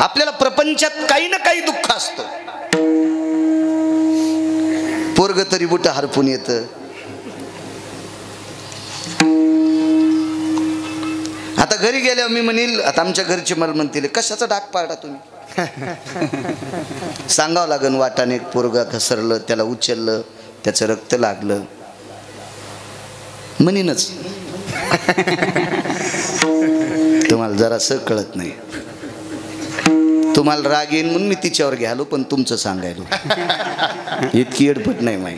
आपल्याला प्रपंचात काही ना काही दुःख असतं. पोरग तरी बुट हरपून येतं. आता घरी गेल्यावर मी म्हणील, आता आमच्या घरचे मला म्हणतील कशाचा डाग पाडा तुम्ही. सांगावं लागन वाटाने एक पोरगा घसरलं, त्याला उचललं, त्याचं रक्त लागलं म्हणीनच. तुम्हाला जरासं कळत नाही. तुम्हाला राग येईन म्हणून मी तिच्यावर घ्यालो, पण तुमचं सांगायलो. इतकी एडपट नाही माही.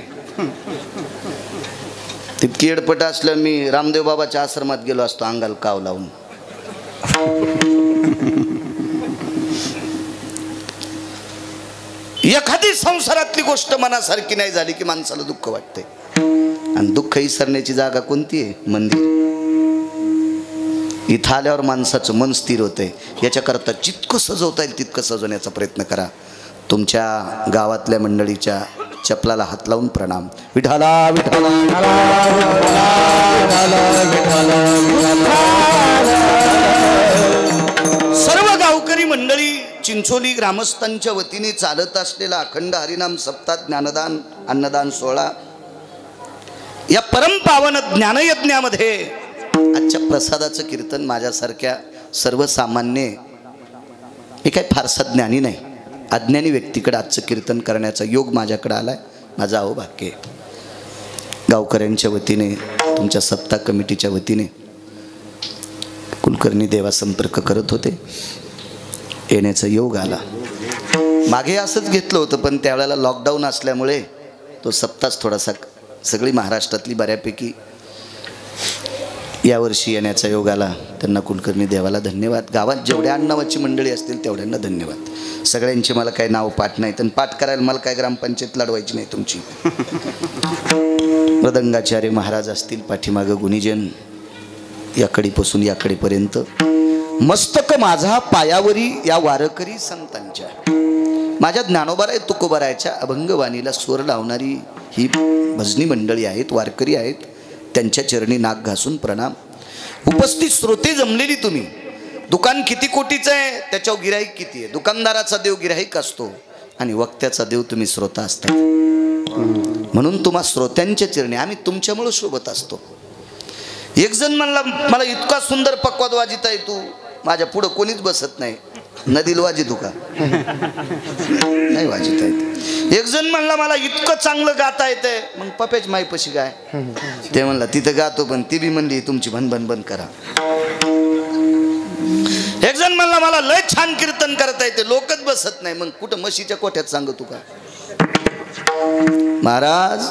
तितकी एडपट असलं मी रामदेव बाबाच्या आश्रमात गेलो असतो अंगाला काव लावून. एखादी संसारातली गोष्ट मनासारखी नाही झाली की माणसाला दुःख वाटते. आणि दुःख विसरण्याची जागा कोणती आहे? मंदिर. इथं आल्यावर माणसाचं मन स्थिर होतंय. याच्याकरता जितकं सजवता येईल तितकं सजवण्याचा प्रयत्न करा. तुमच्या गावातल्या मंडळीच्या चपलाला हात लावून प्रणाम. विठाला विठाला सर्व गावकरी मंडळी चिंचोली ग्रामस्थांच्या वतीने चालत असलेला अखंड हरिनाम सप्ताह, ज्ञानदान, अन्नदान सोहळा, या परमपावन ज्ञानयज्ञामध्ये आजच्या प्रसादाचं कीर्तन माझ्यासारख्या सर्वसामान्य, मी काही फारसा ज्ञानी नाही, अज्ञानी व्यक्तीकडे आजचं कीर्तन करण्याचा योग माझ्याकडे आलाय. माझा अहोभाग्य. गावकऱ्यांच्या वतीने, तुमच्या सप्ताह कमिटीच्या वतीने कुलकर्णी देवा संपर्क करत होते. येण्याचा योग आला. मागे असंच घेतलं होतं, पण त्यावेळेला लॉकडाऊन असल्यामुळे तो सप्ताह थोडासा, सगळी महाराष्ट्रातली बऱ्यापैकी यावर्षी येण्याचा योग आला. त्यांना कुलकर्णी देवाला धन्यवाद. गावात जेवढ्या आडनावाची मंडळी असतील तेवढ्यांना धन्यवाद. सगळ्यांचे मला काही नाव पाठ नाही, तर पाठ करायला मला काय ग्रामपंचायत लढवायची नाही तुमची. मृदंगाचार्य महाराज असतील, पाठीमागं गुणीजन, याकडीपासून याकडेपर्यंत. मस्तक माझा पायावरी या वारकरी संतांच्या, माझ्या ज्ञानोबाराय तुकोबारायच्या अभंगवाणीला स्वर लावणारी ही भजनी मंडळी आहेत, वारकरी आहेत. त्यांच्या चरणी नाक घासून प्रणाम. उपस्थित श्रोते जमलेली तुम्ही. दुकान किती कोटीचं आहे त्याच्यावर गिराईक किती आहे. दुकानदाराचा देव गिराईक असतो आणि वक्त्याचा देव तुम्ही श्रोता असता. म्हणून तुम्हा श्रोत्यांच्या चरणी आम्ही तुमच्यामुळे शोभत असतो. एक जण म्हणला, मला इतका सुंदर पक्वाद वाजिता येतो, माझ्या पुढं कोणीच बसत नाही, नदीला वाजितो का? नाही वाजिता येत. एक जण म्हणला, मला इतकं चांगलं गाता येतंय, मग पप्याच माईपाशी काय? ते म्हणला तिथं गातो, पण ती बी म्हणली तुमची भनभन बंद करा. एक जण म्हणला, मला लय छान कीर्तन करता येते, लोकच बसत नाही, मग कुठं म्हशीच्या कोठ्यात सांगतो का? महाराज,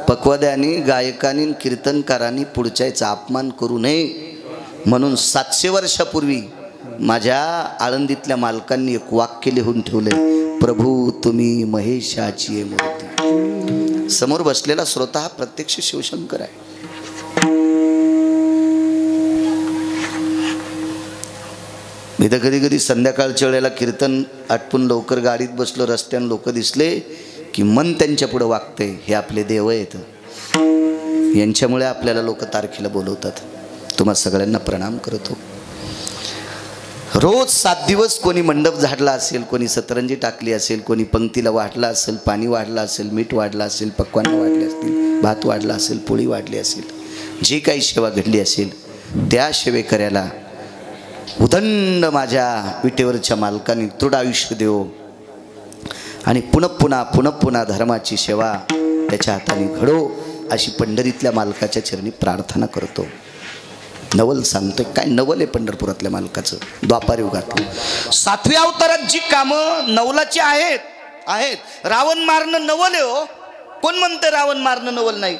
पक्वाद्यानी, गायकांनी, कीर्तनकारांनी पुढच्याचा अपमान करू नये म्हणून 700 वर्षापूर्वी माझ्या आळंदीतल्या मालकांनी एक वाक्य लिहून ठेवले, प्रभू तुम्ही महेशाची मूर्ती. समोर बसलेला श्रोता हा प्रत्यक्ष शिवशंकर आहे. मी तर कधी कधी संध्याकाळच्या वेळेला कीर्तन आटपून लवकर गाडीत बसलो, रस्त्यानं लोक दिसले की मन त्यांच्या पुढे वागते. हे आपले देव आहेत, यांच्यामुळे आपल्याला लोक तारखेला बोलवतात. तुम्हा सगळ्यांना प्रणाम करतो. रोज 7 दिवस कोणी मंडप झाडला असेल, कोणी सतरंजी टाकली असेल, कोणी पंक्तीला वाढला असेल, पाणी वाढलं असेल, मीठ वाढलं असेल, पक्वान्न वाढले असतील, भात वाढला असेल, पोळी वाढली असेल, जी काही सेवा घडली असेल त्या सेवेकऱ्याला उदंड माझ्या विटेवरच्या मालकांनी दृढ आयुष्य देव आणि पुन्हा धर्माची सेवा त्याच्या हाताने घडो अशी पंढरीतल्या मालकाच्या चरणी प्रार्थना करतो. नवल सांगतोय, काय नवल आहे पंढरपुरातल्या मालकाचं. द्वापार युगात 7व्या अवतारात जी कामं नवलाची आहेत. रावण मारणं नवल आहे हो. कोण म्हणते रावण मारणं नवल नाही?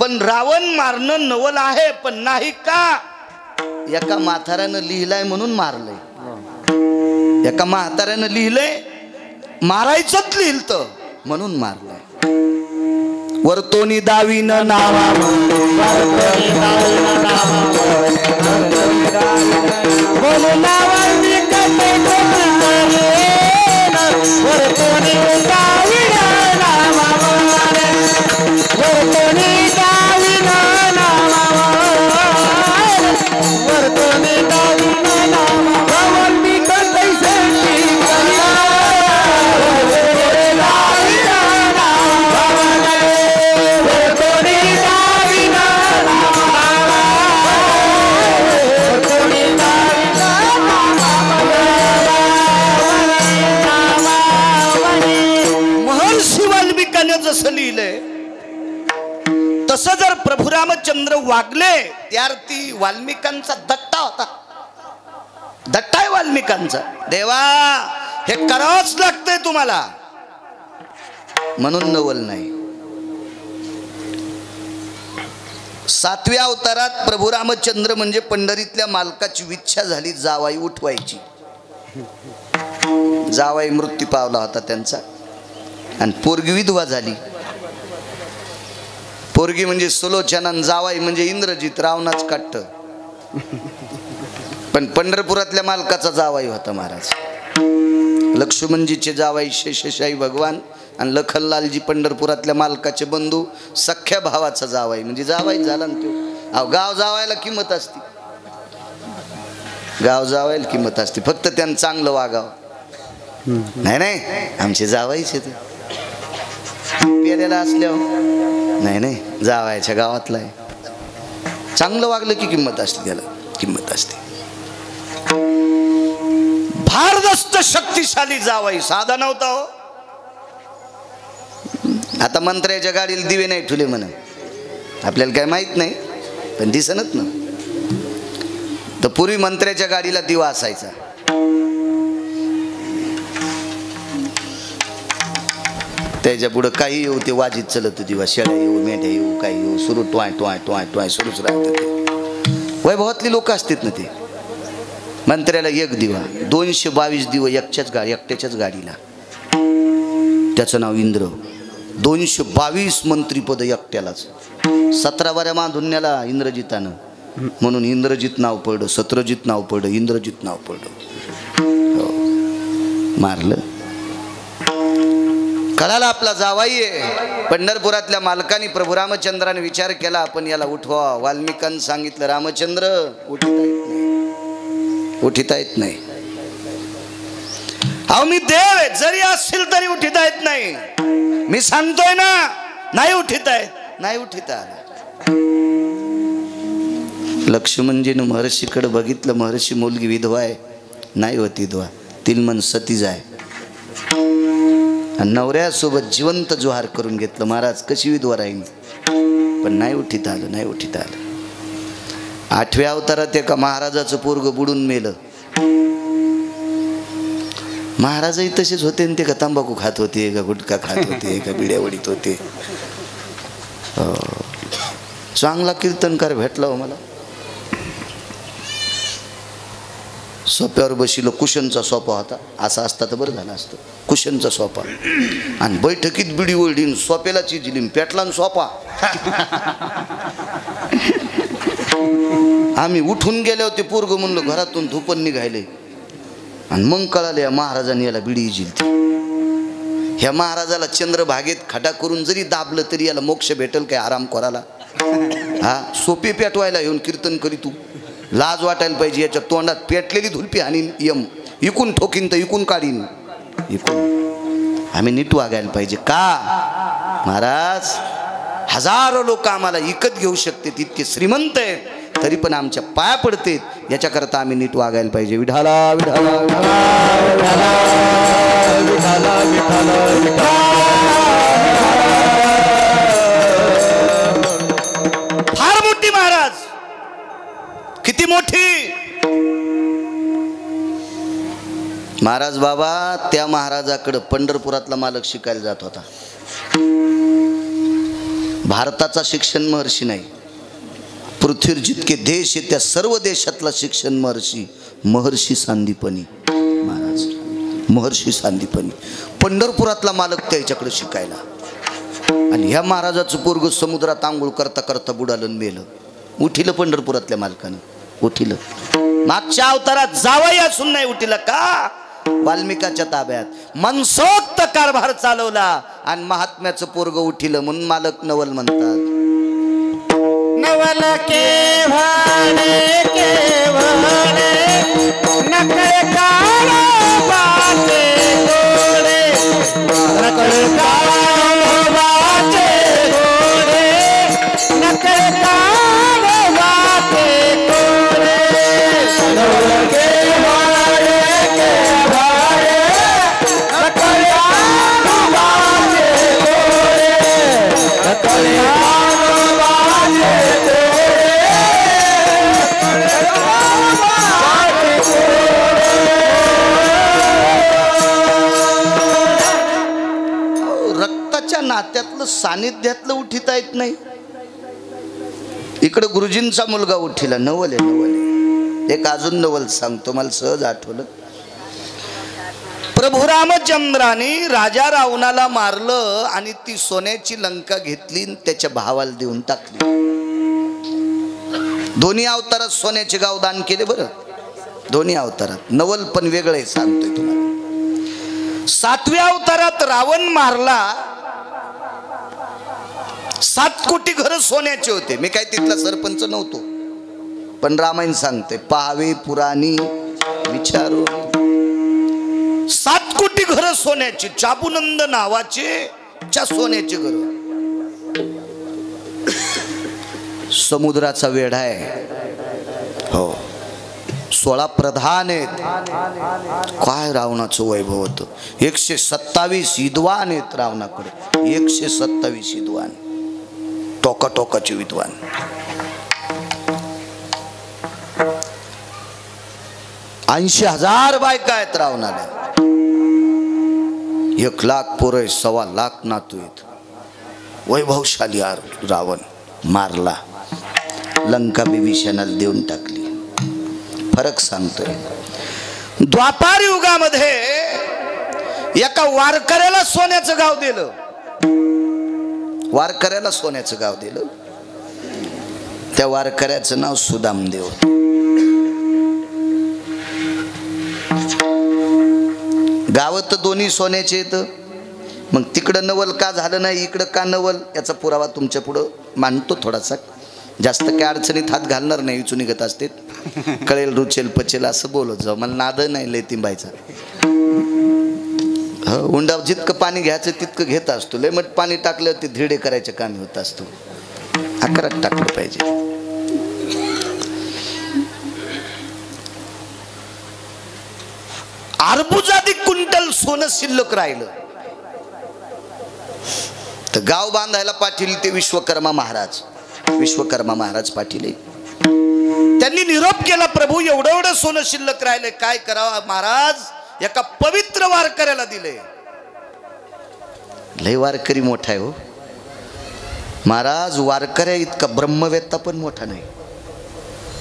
पण रावण मारणं नवल आहे, पण नाही का? एका म्हाताऱ्यानं लिहिलंय म्हणून मारलंय. एका म्हाताऱ्यानं लिहिलंय, मारायचंच लिहिलं म्हणून मारलंय. वर्तोनी दावीन नावा तसं जर प्रभू रामचंद्र वागले त्यार्थी वाल्मिकांचा दट्टा होता, दट्टा आहे वाल्मिकांचा. देवा हे करावंच लागतंय तुम्हाला, म्हणून नवल नाही. 7व्या अवतारात प्रभू रामचंद्र म्हणजे पंढरीतल्या मालकाची इच्छा झाली जावाई उठवायची. जावाई मृत्यू पावला होता त्यांचा आणि पोरगी विधवा झाली. पोरगी म्हणजे सुलोचना, जावाई म्हणजे इंद्रजित, रावणाच काट्ट. पण पंढरपुरातल्या मालकाचा जावाई होता महाराज. लक्ष्मणजीचे जावाई शेषशाही भगवान आणि लखनलालजी पंढरपुरातल्या मालकाचे बंधू, सख्या भावाचा जावाई म्हणजे जावाई झाला ना तो. अहो गाव जावायला किंमत असते, गाव जावायला किंमत असते, फक्त त्यांना चांगलं वागावं. नाही नाही आमचे जावाईच ते पेलेला असल्यावर नाही नाही जावायच्या गावातला आहे, चांगलं वागलं की किंमत असते, त्याला किंमत असते. भारदस्त शक्तिशाली जावाई, साधा नव्हता हो. आता मंत्र्याच्या गाडीला दिवे नाही ठुले म्हणा, आपल्याला काय माहित नाही पण दिसनच ना. तर पूर्वी मंत्र्याच्या गाडीला दिवा असायचा. त्याच्या पुढं काही येऊ ते वाजीत चलत दिवा, शेळ्या येऊ मेंढ्या येऊ काही येऊ सुरू टोय टोय टोय टोय सुरूच राहतं. ते वैभवातली लोक असतात ना. ते मंत्र्याला एक दिवा, 222 दिवं एकट्याच्याच गाडीला. त्याचं नाव इंद्र. 222 मंत्रीपद एकट्यालाच. 17 वाऱ्या माधुन्याला इंद्रजितानं, म्हणून इंद्रजित नाव पडलं, सत्रजित नाव पडलं, इंद्रजित नाव पडलं. मारलं. कळाला आपला जावाई आहे. पंढरपुरातल्या मालकाने प्रभू रामचंद्राने विचार केला आपण याला उठवा. वाल्मिकांनी सांगितलं रामचंद्र उठिता येत नाही, उठिता येत नाही. अहो मी देव आहे, जरी असतील तरी उठिता येत नाही. मी सांगतोय ना, नाही उठिता येत, नाही उठिता आला. लक्ष्मणजीनं महर्षीकडे बघितलं. महर्षी मुलगी विधवा आहे, नाही होती विधवा, तिलमन सतीज आहे. आणि नवऱ्यासोबत जिवंत जोहार करून घेतलं. महाराज कशी विधवा राहील, पण नाही उठिता आलं, नाही उठिता आलं. 8व्या अवतारात एका महाराजाचं पोरग बुडून मेलं. महाराजही तसेच होते, ते का तंबाखू खात होते, का गुटखा खात होते, का बिड्या वडीत होते. चांगला कीर्तनकार भेटला हो मला. सोप्यावर बसिलो, कुशनचा सोपा होता, असा असता तर बरं झालं असतं. कुशनचा सोपा आणि बैठकीत बिडी ओढीन, सोप्याला चिजलीन, पेटला सोपा. आम्ही उठून गेले होते. पोरग म्हणलं घरातून धुपण निघायले आणि मग कळाले या महाराजांनी याला बिडी जिलती. ह्या महाराजाला चंद्रभागेत खडा करून जरी दाबलं तरी याला मोक्ष भेटल काय आराम करायला. हा सोपे पेटवायला येऊन कीर्तन करी तू. लाज वाटायला पाहिजे. याच्या तोंडात पेटलेली धुलपी आणि यम इकून ठोकीन तर इकून काढीन. इकून आम्ही नीट वागायला पाहिजे का महाराज. हजारो लोक आम्हाला इकत घेऊ शकते, इतके श्रीमंत आहेत, तरी पण आमच्या पाया पडते. याच्याकरता आम्ही नीट वागायला पाहिजे. विठाला विठाला विठाला विठाला विठाला. फार मोठी महाराज, किती मोठी महाराज. बाबा त्या महाराजाकडे पंढरपुरातला मालक शिकायला जात होता. भारताचा शिक्षण महर्षी नाही, पृथ्वीवर जितके देश आहेत त्या सर्व देशातला शिक्षण महर्षी सांदीपनी महाराज. महर्षी सांदीपनी पंढरपुरातला मालक त्याच्याकडे शिकायला. आणि ह्या महाराजाचं पोरग समुद्रात आंघोळ करता करता बुडालं मेलं. उठिलं पंढरपुरातल्या मालकानं, उठिलं. मागच्या अवतारात जावई असून नाही उठिलं का. वाल्मिकाच्या ताब्यात मनसोक्त कारभार चालवला आणि महात्म्याचं पोरग उठिलं म्हणून मालक नवल म्हणतात. नवल के भाने के भाने नकळे काळो बाचे गोडे, नकळे काळो बाचे गोडे, नकळे काळो बाचे गोडे. नवल के भाने के भाने नकळे काळो बाचे गोडे, नकळे काळो सानिध्यातलं उठिता येत नाही. इकडं गुरुजींचा मुलगा उठिला. नवल आहे, नवल आहे. एक अजून नवल सांगतो, मला सहज आठवलं. प्रभू रामचंद्राने राजा रावणाला मारलं आणि ती सोन्याची लंका घेतली त्याच्या भावाला देऊन टाकली. दोन्ही अवतारात सोन्याचे गाव दान केले बरं, दोन्ही अवतारात. नवल पण वेगळं आहे, सांगतोय तुम्हाला. 7व्या अवतारात रावण मारला. 7 कोटी घर सोन्याचे होते. मी काय तिथला सरपंच नव्हतो, पण रामायण सांगते, पाहावे पुराणी विचारू. 7 कोटी घर सोन्याची, चाबुनंद नावाचे सोन्याचे घर. समुद्राचा वेढा आहे. हो, 16 प्रधान आहेत. काय रावणाचं वैभव होतं. 127 विद्वान आहेत रावणाकडे. 127 विद्वान, टोका टोकाचे विद्वान. ऐंशी 80,000 बायका आहेत रावणाला. 1,00,000 पोरं, 1,25,000 नातू आहेत. वैभवशाली रावण मारला. लंका विभीषणाला देऊन टाकली. फरक सांगतोय. द्वापार युगामध्ये एका वारकऱ्याला सोन्याचं गाव दिलं. वारकऱ्याला सोन्याचं गाव दिलं. त्या वारकऱ्याचं नाव सुदामदेव. गाव तर दोन्ही सोन्याचे येतं. मग तिकडं नवल का झालं नाही, इकडं का नवल, याचा पुरावा तुमच्या पुढं मांडतो थोडासा. जास्त काय अडचणीत हात घालणार नाही, विचून निघत असते. कळेल रुचेल पचेल असं बोलत जाऊ. मला नाद नाही लय तिंबायचा. उंडाव जितकं पाणी घ्यायचं तितकं घेत असतो. लय मग पाणी टाकलं ते धिडे करायचे काम होत असतो. आकारात टाकलं पाहिजे. अर्बुजादी क्विंटल सोनं शिल्लक राहिलं. तर गाव बांधायला पाठील ते विश्वकर्मा महाराज. विश्वकर्मा महाराज पाठीले. त्यांनी निरोप केला, प्रभू एवढं एवढं सोनं शिल्लक राहिले, काय करावं महाराज. एका पवित्र वारकऱ्याला दिले. लय वारकरी मोठा आहे हो महाराज. वारकऱ्या इतका ब्रह्मवेत्ता पण मोठा नाही.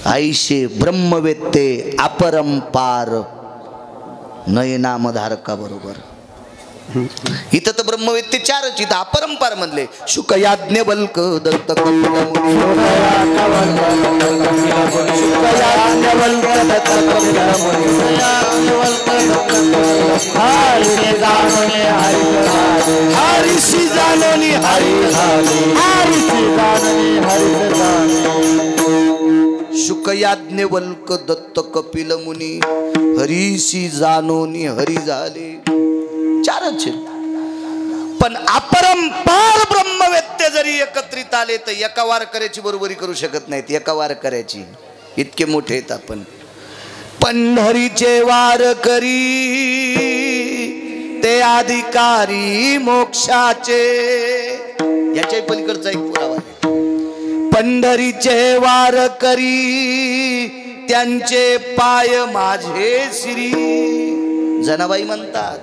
आईशे ब्रह्मवेत्ते अपरंपार नये नामधारका बरोबर. इथं तर ब्रह्मवेत्ते 4च. इथं अपरंपार म्हणले. शुक याज्ञवल्क दत्त शुक याज्ञवल्क दत्त कपिल मुनी हरीशी जानोनी हरी झाले. 4च. पण अपरंपार ब्रह्मवेत्ते जरी एकत्रित आले तर एका वारकऱ्याची बरोबरी करू शकत नाहीत. एका वारकऱ्याची इतके मोठे आहेत आपण. पंढरीचे वारकरी ते अधिकारी मोक्षाचे. याच्या पलीकडचा एक पुरावा. पंढरीचे वारकरी त्यांचे पाय माझे श्री. जनाबाई म्हणतात,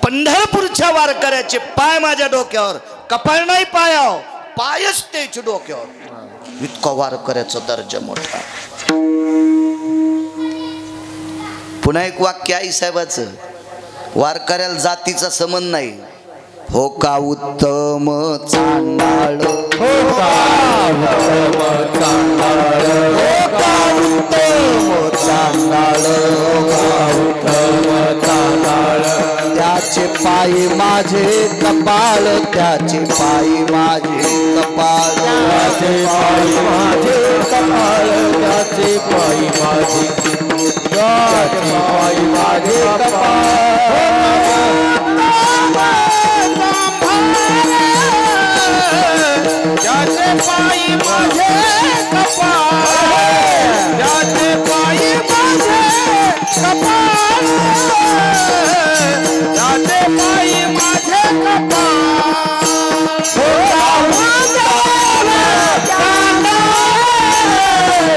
पंढरपूरच्या वारकऱ्याचे पाय माझ्या डोक्यावर, कपाळ नाही पायावर, पायच त्याच्या डोक्यावर. इतका वारकऱ्याचा दर्जा मोठा. पुन्हा एक वाक्य आई साहेबाचं. वारकऱ्याला जातीचा संबंध नाही. हो का उत्तम चांडाळ, हो का उत्तम चांडाळ, हो का उत्तम चांडाळ, हो का उत्तम चांडाळ. त्याचे पायी माझे कपाळ, त्याचे पायी माझे कपाळ, त्याचे पायी माझे कपाळ, त्याचे पायी माझे, त्याचे पायी माझे कपाळ. त्याचे पायी माझे कपाळ, त्याचे पायी माझे कपाळ, त्याचे पायी माझे कपाळ.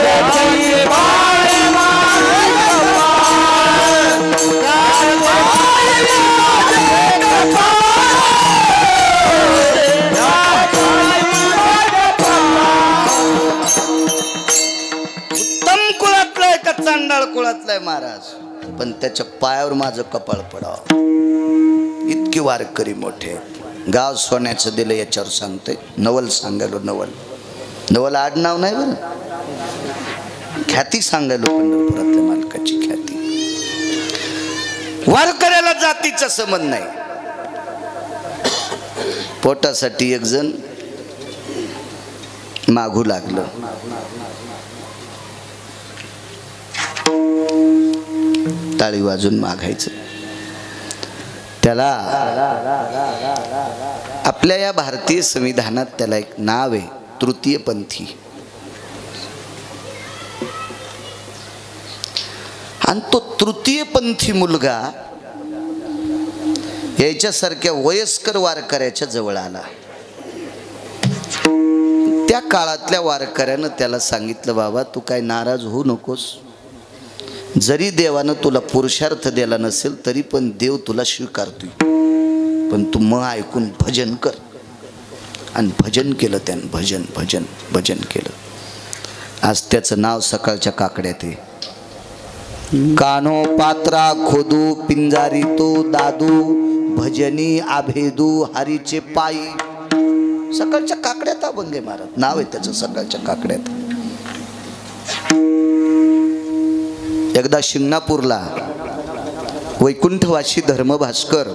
त्याचे पायी माझे कपाळ, आहे महाराज, पण त्याच्या पायावर माझं कपाळ पडावं. इतके वारकरी मोठे. गाव सोन्याचं दिलं याच्यावर सांगते. नवल सांगायलो. नवल आडनाव नाही बरं, ख्याती सांगायलो. पंढरपुरातल्या मालकाची ख्याती. वारकऱ्याला जातीचा संबंध नाही. पोटासाठी एक जण मागू लागलं. टाळी वाजून मागायचं. त्याला आपल्या या भारतीय संविधानात त्याला एक नाव आहे, तृतीयपंथी. आणि तो तृतीयपंथी मुलगा याच्यासारख्या वयस्कर वारकऱ्याच्या जवळ आला. त्या काळातल्या वारकऱ्यानं त्याला सांगितलं, बाबा तू काय नाराज होऊ नकोस. जरी देवानं तुला पुरुषार्थ दिला नसेल तरी पण देव तुला स्वीकारतोय. पण तू मग ऐकून भजन कर. आणि भजन केलं त्यानं. भजन केलं. आज त्याचं नाव सकाळच्या काकड्यात आहे. कानो पात्रा खोदू पिंजारी तो दादू भजनी आभेदू हरीचे पायी. सकाळच्या काकड्यात अभंग आहे महाराज. नाव आहे त्याचं सकाळच्या काकड्यात. एकदा शिंगणापूरला वैकुंठवासी धर्मभास्कर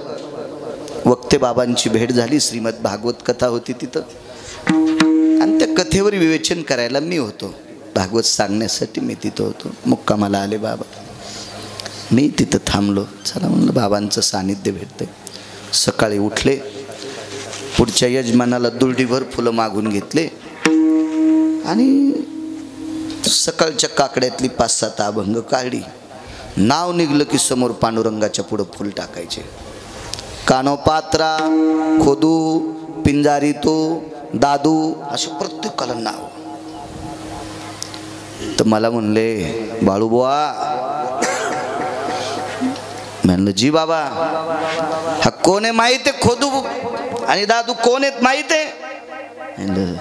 वक्ते बाबांची भेट झाली. श्रीमद भागवत कथा होती तिथं. आणि त्या कथेवर विवेचन करायला मी होतो. भागवत सांगण्यासाठी मी तिथं होतो. मुक्कामाला आले बाबा. मी तिथं थांबलो. चला म्हणलं बाबांचं सानिध्य भेटतंय. सकाळी उठले. पुढच्या यजमानाला दुर्डीभर फुलं मागून घेतले. आणि सकाळच्या काकड्यातली 5-7 अभंग काढली. नाव निघलं की समोर पांडुरंगाच्या पुढं फुल टाकायचे. कानोपात्रा खोदू पिंजारी तो दादू असे प्रत्येकाला नाव. तर मला म्हणले, बाळूबुवा. म्हणलं जी बाबा. हा कोण आहे माहित आहे? खोदू आणि दादू कोण आहेत माहित आहे? म्हणलं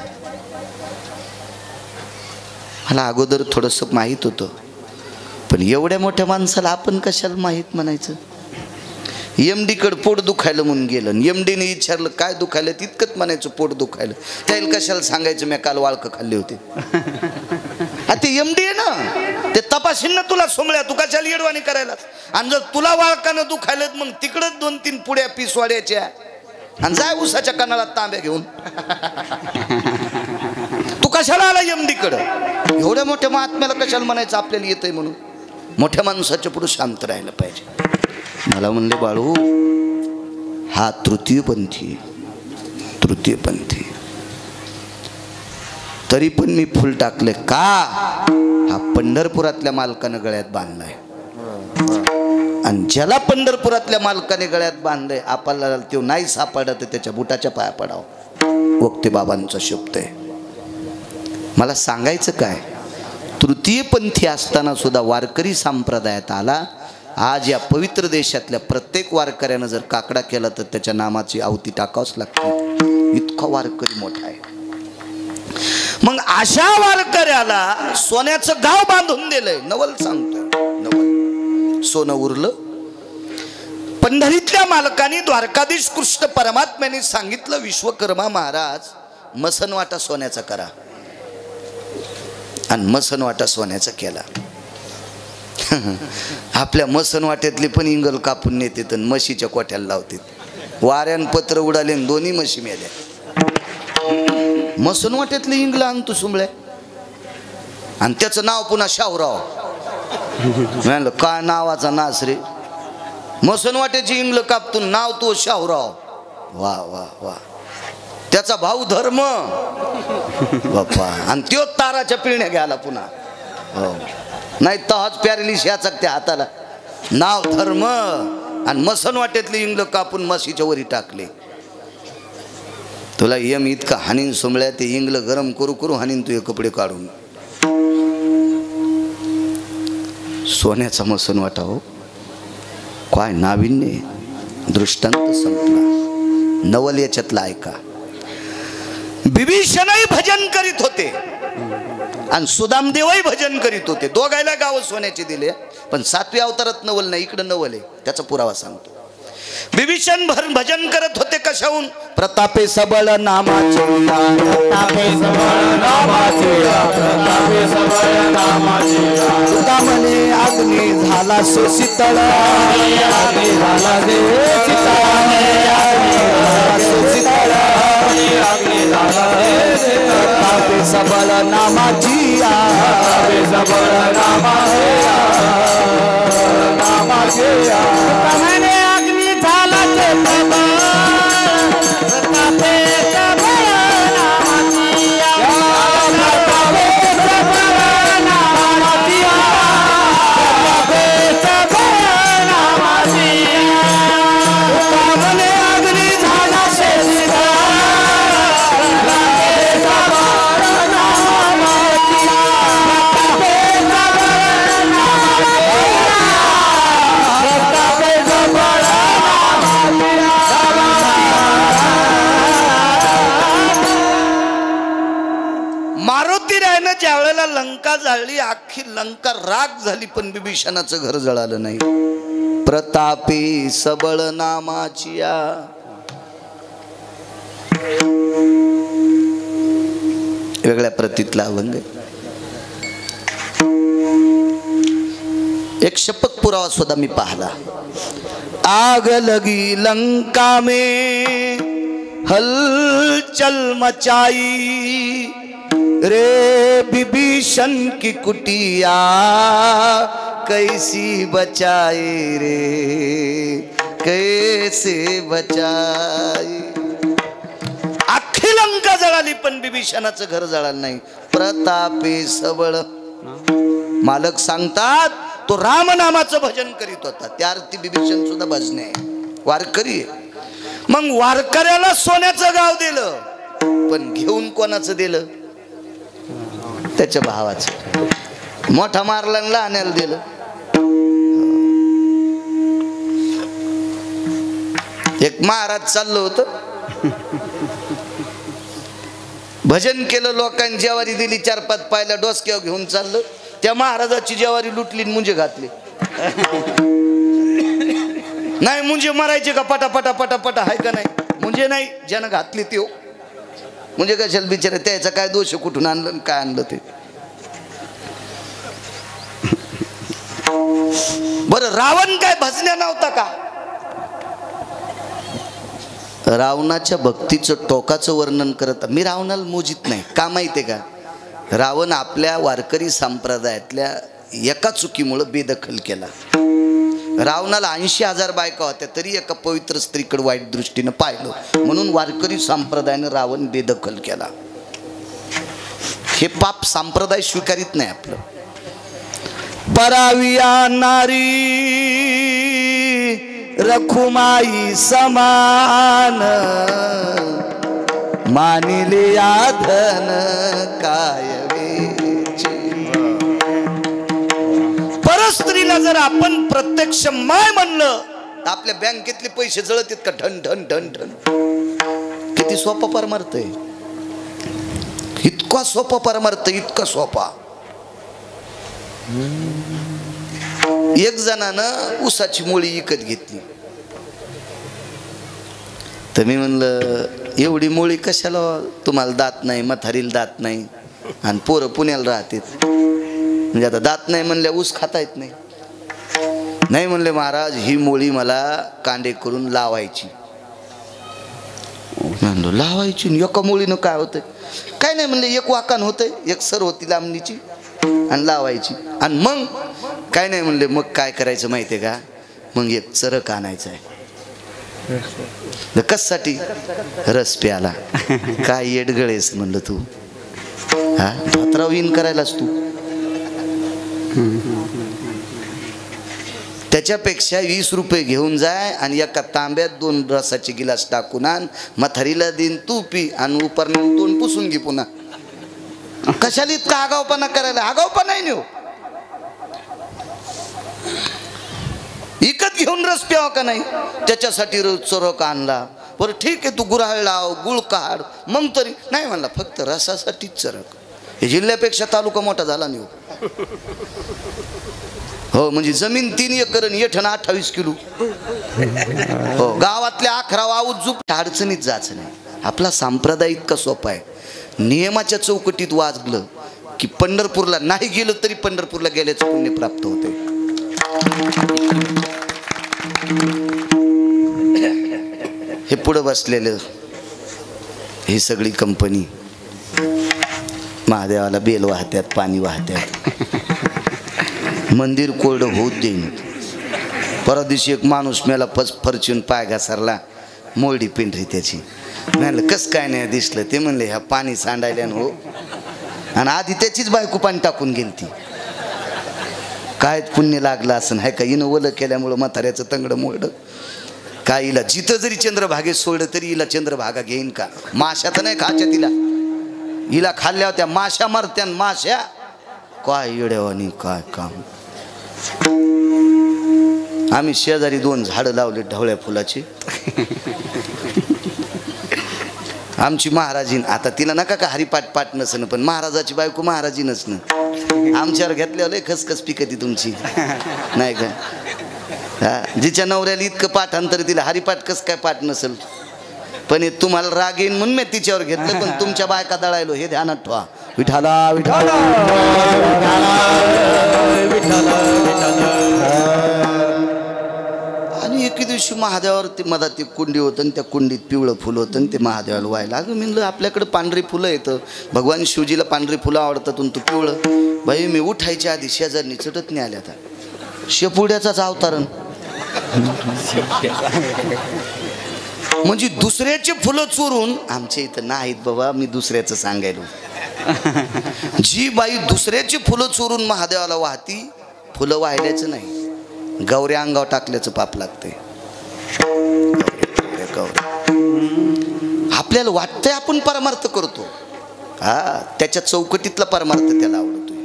मला अगोदर थोडंसं माहीत होतं, पण एवढ्या मोठ्या माणसाला आपण कशाला माहीत म्हणायचं. एमडीकडे पोट दुखायला म्हणून गेलं. एमडीने विचारलं काय दुखायलं, तितकंच म्हणायचं पोट दुखायलं. त्याला कशाला सांगायचं मी काल वाळकं खाल्ले होते. ते एमडी आहे ना, ते तपाशीन ना तुला सोमळ्या. तू कशाला येडवाणी करायला. आणि जर तुला वाळकानं दुखायलं मग तिकडच 2-3 पुड्या पिसवाड्याच्या आणि जाय उसाच्या कणाला तांब्या घेऊन. तू कशाला आला एमडीकडं? एवढ्या मोठ्या महात्म्याला कशाला म्हणायचं आपल्याला येतंय म्हणून. मोठ्या माणसाच्या पुढे शांत राहायला पाहिजे. मला म्हणले, बाळू हा तृतीयपंथी. तरी पण मी फुल टाकले. का? हा पंढरपुरातल्या मालकानं गळ्यात बांधलाय. आणि ज्याला पंढरपुरातल्या मालकाने गळ्यात बांधलंय आपल्याला तो नाही सापडत तर त्याच्या बुटाच्या पाया पडावं. वक्ते बाबांचा शब्द आहे. मला सांगायचं काय, तृतीयपंथी असताना सुद्धा वारकरी संप्रदायात आला. आज या पवित्र देशातल्या प्रत्येक वारकऱ्यानं जर काकडा केला तर त्याच्या नामाची आहुती टाकावंच लागते. इतका वारकरी मोठा आहे. मग अशा वारकऱ्याला सोन्याचं गाव बांधून दिलंय. नवल सांगतो. नवल सोनं उरलं. पंढरीतल्या मालकाने द्वारकाधीश कृष्ण परमात्म्याने सांगितलं, विश्वकर्मा महाराज मसनवाटा सोन्याचा करा. आणि मसनवाटा सोन्याचा केला. आपल्या मसनवाट्यातली पण इंगल कापून नेते तर म्हशीच्या कोठ्याला लावते. वाऱ्यान पत्र उडाले आणि 2 म्हशी मेल्या. मसनवाट्यातली इंगल आणतो सुंबळ्या. आणि त्याचं नाव पुन्हा शाहूराव. म्हणलं काय नावाचा नास रे. मसनवाट्याची इंगल कापतून नाव तो शाहूराव. वा वा वा. त्याचा भाऊ धर्म बाप्पा. आणि त्यो ताराच्या पिळण्या घ्यायला पुन्हा. हो नाही तहज पॅरेलिस याचा त्या हाताला. नाव धर्म आणि मसनवाट्यातली इंगल कापून म्हशीच्या वरी टाकले. तुला यम इतका हानीन सोमळ्या. ते इंगल गरम करू करू हानीन तुझे कपडे काढून. सोन्याचा मसनवाटा हो. काय नाविन्य. दृष्टांत संपला. नवल याच्यातला ऐका. विभीषणही भजन करीत होते. आणि सुदामदेवही भजन करीत होते. दोघायला गाव सोन्याचे दिले, पण 7व्या अवतारात नवल नाही, इकडं नवल आहे. त्याचा पुरावा सांगतो. विभीषण भजन करत होते कशाहून? प्रतापे सबळ नामाचे, प्रतापे सबळ नामाचे, प्रतापे सबळ नामाचे. सुदामने अग्नी झाला सो शीतळ, अग्नी झाला जे शीतळ, अग्नी झाला जे प्रतापे सबळ नामाची, प्रतापे सबळ नामाचे, नामाचे. ज्या वेळेला लंका जाळली, अख्खी लंका राग झाली, पण विभीषणाचं घर जळालं नाही. प्रतापी सबळ नामाचिया. वेगळ्या प्रतीतला अभंग. एक शपथ पुरावा सुद्धा मी पाहला. आग लगी लंका में हलचल मचाई, रे विभीषण की कुटिया कैसी बचाए रे, कैसे बचाए. अख्खी लंका जळाली, पण विभीषणाचं घर जळालं नाही. प्रतापे सबळ. मालक सांगतात तो राम नामाचं भजन करीत होता. त्या अर्थी विभीषण सुद्धा भजने वारकरी आहे. मग वारकऱ्याला सोन्याचं गाव दिलं, पण घेऊन कोणाचं दिलं? त्याच्या भावाचं. मोठा मारला लहान्याला दिलं. एक महाराज चाललो होतं, भजन केलं, लोकांनी जेवारी दिली, 4-5 पायला डोसक्यावर घेऊन चाललं. त्या महाराजाची जेवारी लुटली, मुंजे घातली. नाही मुंजे मारायचे का? पटापटा पटापटा आहे का नाही? मुंजे नाही, ज्यानं घातली ते. म्हणजे कशाला बिचारा, त्याचा काय दोष, कुठून आणलं काय आणलं ते. बरं, रावण काय भजण्या नव्हता का? रावणाच्या भक्तीचं टोकाचं वर्णन करत मी रावणाला मोजित नाही. का माहितीये का? रावण आपल्या वारकरी संप्रदायातल्या एका चुकीमुळे बेदखल केला. रावणाला 80,000 बायका होत्या, तरी एका पवित्र स्त्रीकडे वाईट दृष्टीनं पाहिलं, म्हणून वारकरी संप्रदायानं रावण बेदखल केला. हे पाप संप्रदाय स्वीकारित नाही आपलं. पराविया नारी रखुमाई समान, मानिले आधन कायवेची. परस्त्रीला जर आपण प्रत्यक्ष माय म्हणलं, तर आपल्या बँकेतले पैसे जळत का? ठण ठण ठण ठण. किती सोपा परमार्थ आहे, इतका सोपा परमार्थ, इतका सोपा. एक जणानं ऊसाची मुळी विकत घेतली, तर मी म्हणलं एवढी मुळी कशाला? तुम्हाला दात नाही, म्हातारीला दात नाही, आणि पोरं पुण्याला राहतात, म्हणजे आता दात नाही म्हणल्या ऊस खाता येत नाही. नाही म्हणले महाराज, ही मुळी मला कांडे करून लावायची. म्हणलो लावायची, एका मुळीनं काय होतंय? काय नाही म्हणले, एक वाकान होतंय, एक सर होती लांबणीची, आणि लावायची. आणि मग काय नाही म्हणले, मग काय करायचं माहितीये का? मग एक चरक आणायचं आहे. कशासाठी? रस प्याला. काय येडगळेस म्हणलं तू, हा भात्राव इन करायलास तू. त्याच्यापेक्षा 20 रुपये घेऊन जाय आणि एका तांब्यात 2 रसाचे गिलास टाकून आण, म्हातारीला दिन तू पी, आणि उपरनं तोंड पुसून घे पुन्हा. कशाला इतका आगावपणा करायला? आगावपणा नाही नेऊ. इकत घेऊन रस प्यावा का नाही? त्याच्यासाठी चरक आणला. बरं ठीक आहे, तू गुऱ्हाळ लाव, गुळ काढ, मग तरी नाही म्हणला, फक्त रसासाठीच चरक. हे जिल्ह्यापेक्षा तालुका मोठा झाला नाही हो. म्हणजे जमीन 3 एकर आणि येठण 28 किलो हो. गावातल्या 11 आऊत झुप अडचणीत जायचं नाही. आपला संप्रदाय इतका सोपा आहे. नियमाच्या चौकटीत वाजलं की पंढरपूरला नाही गेलं तरी पंढरपूरला गेल्याचं पुण्य प्राप्त होते. हे पुढं बसलेलं ही सगळी कंपनी महादेवाला बेल वाहत्यात, पाणी वाहत्यात, मंदिर कोरडं होत देईन. परवा दिवशी एक माणूस मेला, फरचून पाय घसरला, मोडी पिंढरी त्याची. म्हणलं कस काय नाही दिसलं? ते म्हणले ह्या पाणी सांडायला हो. आणि आधी त्याचीच बायको पाणी टाकून गेली ती. काय पुण्य लागलं असं आहे का? हिनं ओलं केल्यामुळं म्हाताऱ्याचं तंगडं मोडलं. काय हिला जिथं जरी चंद्रभागेत सोडलं तरी हिला चंद्रभागा घेईन का? माश्या तर नाही खाच्या तिला. हिला खाल्ल्या होत्या माश्या मरत्या. माश्या काय येड्यावानी काय काम. आम्ही शेजारी 2 झाडं लावले ढवळ्या फुलाची. आमची महाराजीन, आता तिला नका का हरिपाठ पाठ नसणं, पण महाराजाची बायको महाराजी नसणं. आमच्यावर घेतल्यावर लय खसखस पिकती तुमची नाही का? हा, जिच्या नवऱ्याला इतकं पाठांतर तिला हरिपाठ कस काय पाठ नसेल. पण तुम्हाला राग येईन म्हणून मी तिच्यावर घेतलं. पण तुमच्या बायका दळायलो हे ध्यानात ठेवा. विठाला विठाला आणि एके दिवशी महादेवावर ते मधात ते कुंडी होतं आणि त्या कुंडीत पिवळं फुलं होतं आणि ते महादेवाला व्हायला. अगं म्हणलं आपल्याकडे पांढरी फुलं येतं, भगवान शिवजीला पांढरी फुलं आवडतात आणि तू पिवळं. बाई मी उठायच्या आधी शेजारनी चटत नाही आल्या. आता शेपुड्याचाच अवतारण. म्हणजे दुसऱ्याचे फुलं चोरून आमच्या इथं नाहीत बाबा. मी दुसऱ्याचं सांगायलो. जी बाई दुसऱ्याची फुलं चोरून महादेवाला वाहती, फुलं वाहिल्याचं नाही, गौऱ्या अंगावर टाकल्याचं पाप लागते. आपल्याला वाटतंय आपण परमार्थ करतो. हा, त्याच्या चौकटीतला परमार्थ त्याला आवडतोय.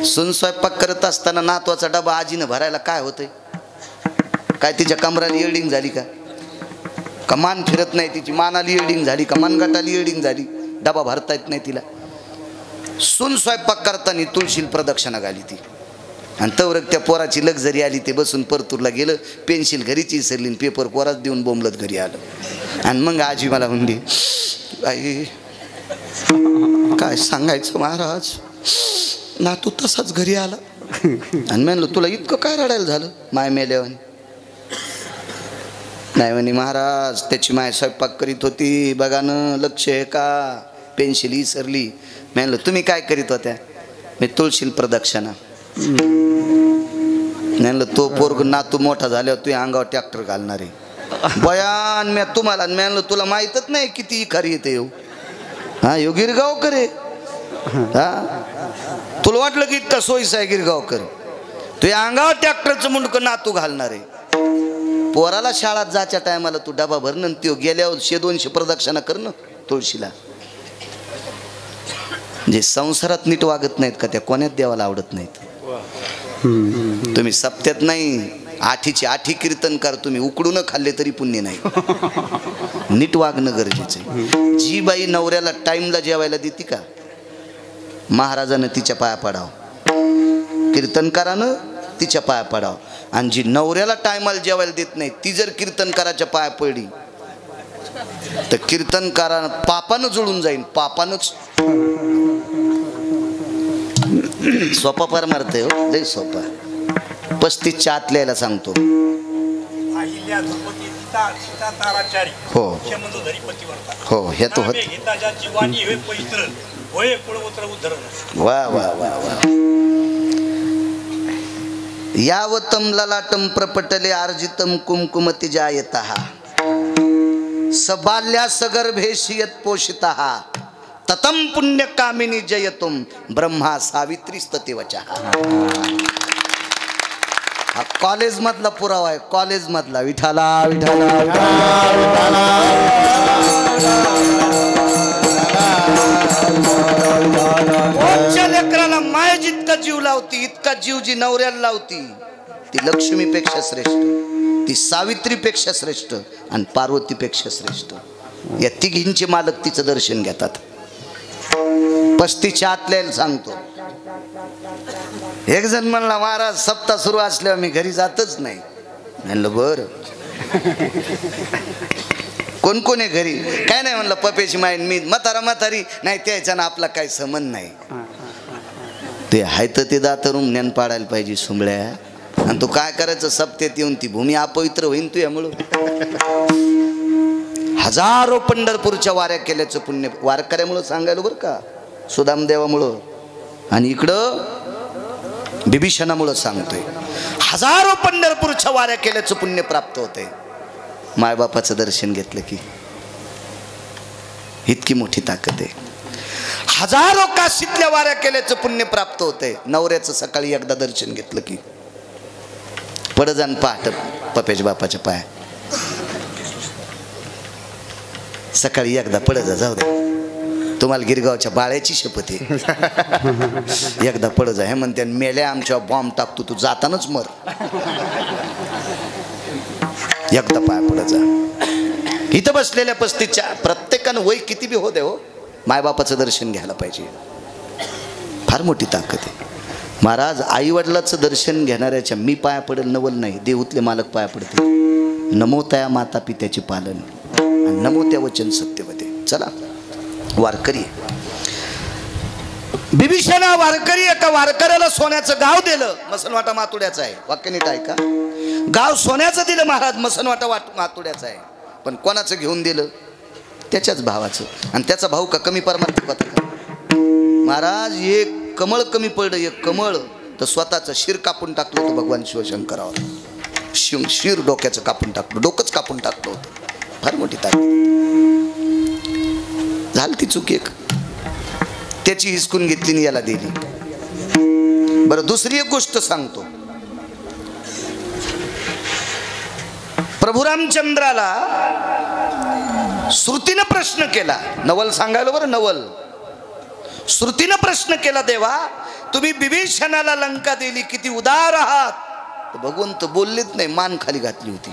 सून स्वयंपाक करत असताना नातवाचा डबा आजीनं भरायला काय होतंय? काय तिच्या कमराला येल्डिंग झाली का? मान फिरत नाही तिची? मानाली येल्डिंग झाली का? मनगटाली येल्डिंग झाली? डबा भरता येत नाही तिला. सून स्वयंपाक करताना तुळशील प्रदक्षिणा घाली ती. आणि तवरक त्या पोराची लक्झरी आली. ते बसून परतूरला गेलं, पेन्सिल घरीची विसरली, पेपर कोराच देऊन बोंबलत घरी आलं. आणि मग आजी मला म्हणली आई काय सांगायचं महाराज, ना तू तसाच घरी आला. आणि म्हणलं तुला इतकं काय रडायला झालं माय मेल्यावानी? नाही म्हणे महाराज त्याची माय स्वयंपाक करीत होती, बघा न लक्ष आहे का, पेन्सिल विसरली. म्हणलं तुम्ही काय करीत होत्या? मी तुळशील प्रदक्षिणा. म्हणलं तो पोरग नातू मोठा झाल्यावर तुझ्या अंगावर ट्रॅक्टर घालणार आहे बयान. मी तुम्हाला म्हणलं तुला माहीतच नाही किती खरी येते येऊ. हा, यो गिरगावकर आहे. हा, तुला वाटलं की इतका सोयीचा आहे गिरगावकर? तुझ्या अंगावर ट्रॅक्टरचं मुंडकं नातू घालणार आहे. पोराला शाळेत जायच्या टायमाला तू डबा भरणं, त्यो गेल्यावर 100-200 प्रदक्षिणा करणं तुळशीला. जे संसारात नीट वागत नाहीत का त्या कोण्यात देवाला आवडत नाहीत. तुम्ही सप्त्यात नाही, आठीची आठी कीर्तनकार तुम्ही उकडून खाल्ले तरी पुण्य नाही. नीट वागणं गरजेचं आहे. जी बाई नवऱ्याला टाइमला जेवायला देते का, महाराजानं तिच्या पाया पडावं, कीर्तनकारानं तिच्या पाया पडावं. आणि जी नवऱ्याला टायमाला जेवायला देत नाही ती जर कीर्तनकाराच्या पाया पडली तर कीर्तनकारानं पापानं जुळून जाईल. पापानंच. सोपा परमार्थ आहे हो, लय सोपा. 35च्या आतल्याला सांगतो. हो हो, हे तो होत. वा वा वा वा. यावतम ललाटम प्रपटले अर्जितम कुमकुमति जायतः सबाल्या सगर्भेशियत पोषितः ततम पुण्य कामिनी जयतुम ब्रह्मा सावित्री स्ततिवचः. हा कॉलेज मधला पुरावा आहे, कॉलेज मधला. विठाला विठाला लेकराला माय जितका जीव लावती इतका जीव जी नवऱ्याला लावती ती लक्ष्मीपेक्षा श्रेष्ठ, ती सावित्रीपेक्षा श्रेष्ठ आणि पार्वतीपेक्षा श्रेष्ठ. या तिघींचे मालक तिचं दर्शन घेतात. 35च्या आतल्याला सांगतो. एक जण म्हणला महाराज सप्ताह सुरू असल्यावर मी घरी जातच नाही. म्हणलं बरं कोण कोण आहे घरी? काय नाही म्हणलं पपेची माईन मी म्हातारी नाही त्याचा ना आपला काही संबंध नाही. ते आहे तर ते दातरून ज्ञान पाडायला पाहिजे सुंबळ्या. आणि तू काय करायचं सप्त्यात येऊन ती भूमी अपवित्र होईन तू यामुळं. हजारो पंढरपूरच्या वाऱ्या केल्याचं पुण्य वारकऱ्यामुळं सांगायला बरं का, सुदामदेवामुळं. आणि इकडं बिभीषणामुळं सांगतोय. हजारो पंढरपूरच्या वाऱ्या केल्याचं पुण्य प्राप्त होतंय. मायबापाचं दर्शन घेतलं की इतकी मोठी ताकद आहे. हजारो काशीतल्या वाऱ्या केल्याचं पुण्य प्राप्त होतंय. नवऱ्याचं सकाळी एकदा दर्शन घेतलं की पड जाण पहाट पप्याच्या बापाच्या पाया. सकाळी एकदा पड जा, जाऊ दे तुम्हाला गिरगावच्या बाळ्याची शपथ आहे. एकदा पड जा. हे म्हणते मेल्या आमच्या बॉम्ब टाकतो तू जातानाच मर. एकदा पाय पड जा. इथं बसलेल्या 35च्या प्रत्येकानं वय किती बी होते हो मायबापाचं दर्शन घ्यायला पाहिजे. फार मोठी ताकद आहे. महाराज आई वडिलाचं दर्शन घेणाऱ्याच्या मी पाया पडेल नवल नाही, देऊतले मालक पाया पडते. नमो त्या माता पित्याचे पालन आणि नमो त्या वचन सत्यवते. चला वारकरी बिभीषणा वारकरी एका वारकऱ्याला सोन्याचं गाव दिलं. मसनवाटा मातुड्याचा आहे. वाक्य नीट ऐका. गाव सोन्याचं दिलं महाराज. मसनवाटा मातुड्याचा आहे. पण कोणाचं घेऊन दिलं? त्याच्याच भावाचं. आणि त्याचा भाऊ का कमी परमार्थिक होता का महाराज? एक कमळ कमी पडलं, एक कमळ तर स्वतःचं शिर कापून टाकलं होतं भगवान शिवशंकरावर. शिर डोक्याचं कापून टाकलं, डोकंच कापून टाकलं होतं. फार मोठी ताकद झाली. ती चूक एक त्याची हिसकून घेतली आणि याला दिली. बरं दुसरी एक गोष्ट सांगतो. प्रभू रामचंद्राला श्रुतीनं प्रश्न केला. नवल सांगायला बरं, नवल श्रुतीनं प्रश्न केला, देवा तुम्ही बिभीषणाला लंका दिली, किती उदार आहात. भगवंत बोललेच नाही, मान खाली घातली होती.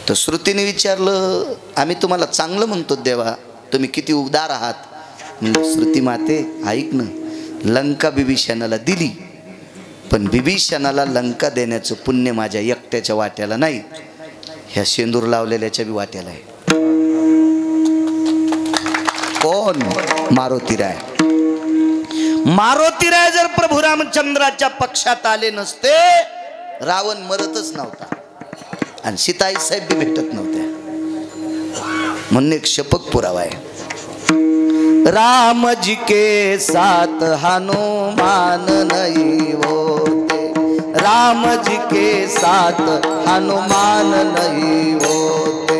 तर श्रुतीने विचारलं आम्ही तुम्हाला चांगलं म्हणतो देवा, तुम्ही किती उदार आहात. म्हणजे श्रुती माते ऐक ना, लंका बिभीषणाला दिली पण बिभीषणाला लंका देण्याचं पुण्य माझ्या एकट्याच्या वाट्याला नाही, ह्या शेंदूर लावलेल्याच्या बी वाट्याला आहे. कोण? मारुतीराय. मारुतीराय जर प्रभू रामचंद्राच्या पक्षात आले नसते रावण मरतच नव्हता आणि सीताई साहेब बी भेटत नव्हत्या. म्हणून एक शपथ पुरावा आहे. राम जी के साथ हनुमान नहीं होते, राम जी के साथ हनुमान नहीं होते,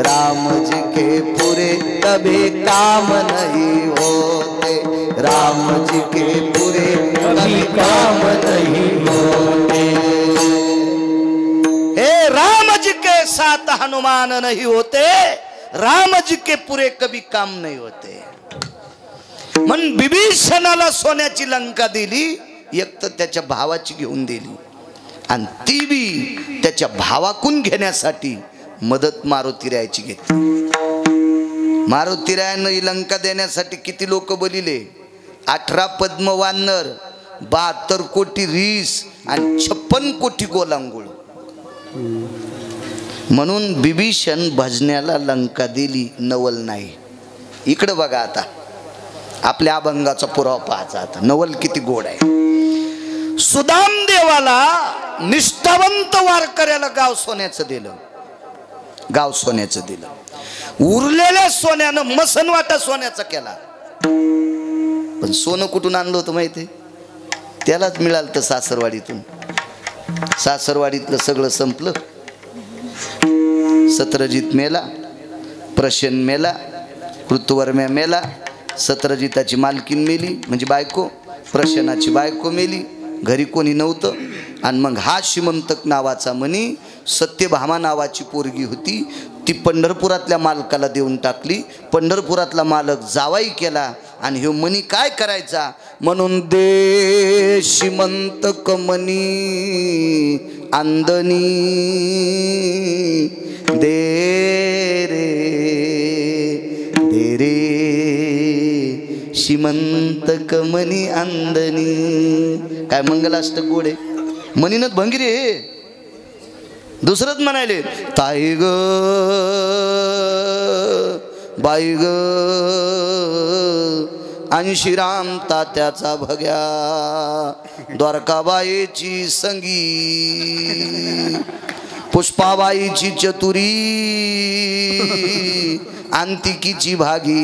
राम जी के पूरे कभी काम नहीं होते, राम जी के पूरे कभी काम नहीं होते. हे राम जी के साथ हनुमान नहीं होते, राम जी के पूरे कभी काम नहीं होते. म्हणून बिभीषणाला सोन्याची लंका दिली, एक तर त्याच्या भावाची घेऊन दिली आणि ती बी त्याच्या भावाकून घेण्यासाठी मदत मारुतीरायाची घेतली. मारुतीरायानं ही लंका देण्यासाठी किती लोक बलिले? 18 पद्म वानर, 72 कोटी रीस आणि 56 कोटी गोलांगुळ. म्हणून बिभीषण भजण्याला लंका दिली, नवल नाही. इकडं बघा आता आपल्या अभंगाचा पुरावा पाहायचा. आता नवल किती गोड आहे. सुदाम देवाला निष्ठावंत वारकऱ्याला गाव सोन्याचं दिलं, गाव सोन्याचं दिलं. उरलेल्या सोन्यानं मसनवाटा सोन्याचा केला. पण सोनं कुठून आणलं होतं माहिती? त्यालाच मिळालं तर सासरवाडीतून. सासरवाडीतलं सगळं संपलं. सत्रजित मेला, प्रशन मेला, ऋतुवर्म्या मेला, सत्रजिताची मालकीन मेली म्हणजे बायको, प्रशनाची बायको मेली, घरी कोणी नव्हतं. आणि मग हा श्रीमंतक नावाचा मनी, सत्यभामा नावाची पोरगी होती, ती पंढरपुरातल्या मालकाला देऊन टाकली. पंढरपुरातला मालक जावाई केला आणि हे मनी काय करायचा म्हणून दे श्रीमंतक मनी अंदनी दे रे श्रीमंत कमनी अंदनी. काय मंगलाष्टक गोडे म्हणीनच भंगिरे दुसरंच म्हणायले. ताई ग बाई ग अंशीराम तात्याचा भग्या द्वारकाबाईची संगी पुष्पाबाईची चतुरी अंतिकीची भागी.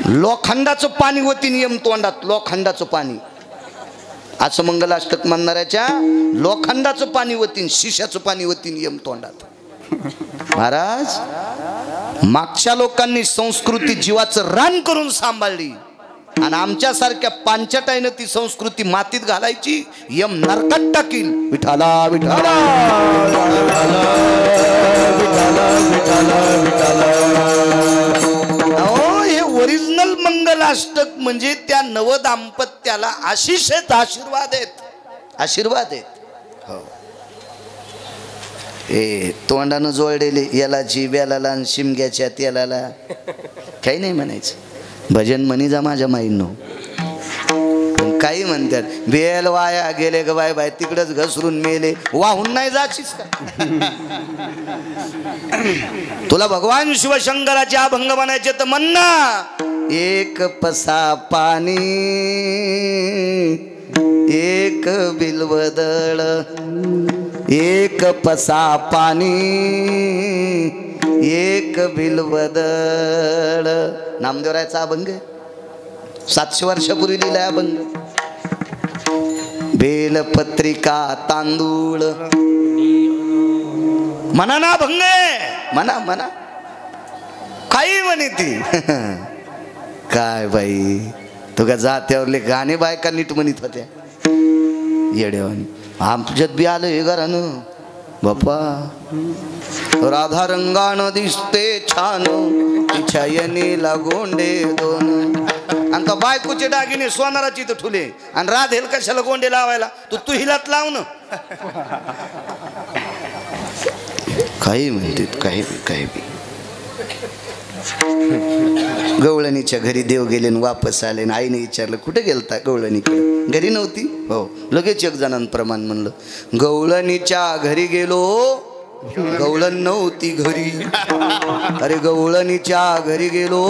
लोखंडाचं पाणी होती नियम तोंडात लोखंडाचं पाणी असं मंगलाष्टक म्हणणाऱ्याच्या लोखंडाचं पाणी होतीन शिशाचं पाणी होती नियम तोंडात. महाराज मागच्या लोकांनी संस्कृती जीवाचं रान करून सांभाळली आणि आमच्यासारख्या पांचटाईनं ती संस्कृती मातीत घालायची यम नरकात टाकील. विठाला विठाला हे ओरिजिनल मंगलाष्टक म्हणजे त्या नवदाम्पत्याला आशिष आहेत आशीर्वाद आहेत आशीर्वाद आहेत. हो ए तोंडानं जोडलेले याला जिब्याला आणि शिमग्याच्या तेलाला काही नाही म्हणायचं. भजन म्हणी जा माझ्या माईंनो. पण काही म्हणतात बेल वाया गेले ग बाय बाय तिकडच घसरून मेले वाहून नाही जाशीस का. तुला भगवान शिवशंकराचे अभंग म्हणायचे तर म्हण ना. एक पसा पाणी एक बिलवदळ एक पसा पाणी एक बिलवदळ. नामदेवरायचा अभंग 700 वर्षापूर्वी लिहिलाय अभंग. बेलपत्रिका तांदूळ म्हणा ना अभंग म्हणा म्हणा काही म्हणे ती. काय बाई तुका जात्यावरले गाणे बायका नीट म्हणत होत्या येड्यावानी. आमच्यात बी आलं हे घरानं बाप्पा. राधा रंगानं दिसते छान तिच्या येणीला गोंडे दोन. आणि तो बायकोचे दागिने सोनाराची तर ठुले आणि राधेल कशाला गोंडे लावायला तू हिलात लाव ना. काही म्हणतात काही काही गवळणीच्या घरी देव गेले वापस आले आणि आईने विचारलं कुठे गेलता गवळणीकडे. घरी नव्हती. हो लगेच एक जणांप्रमाण म्हणलं गवळणीच्या घरी गेलो गवळण नव्हती घरी. अरे गवळणीच्या घरी गेलो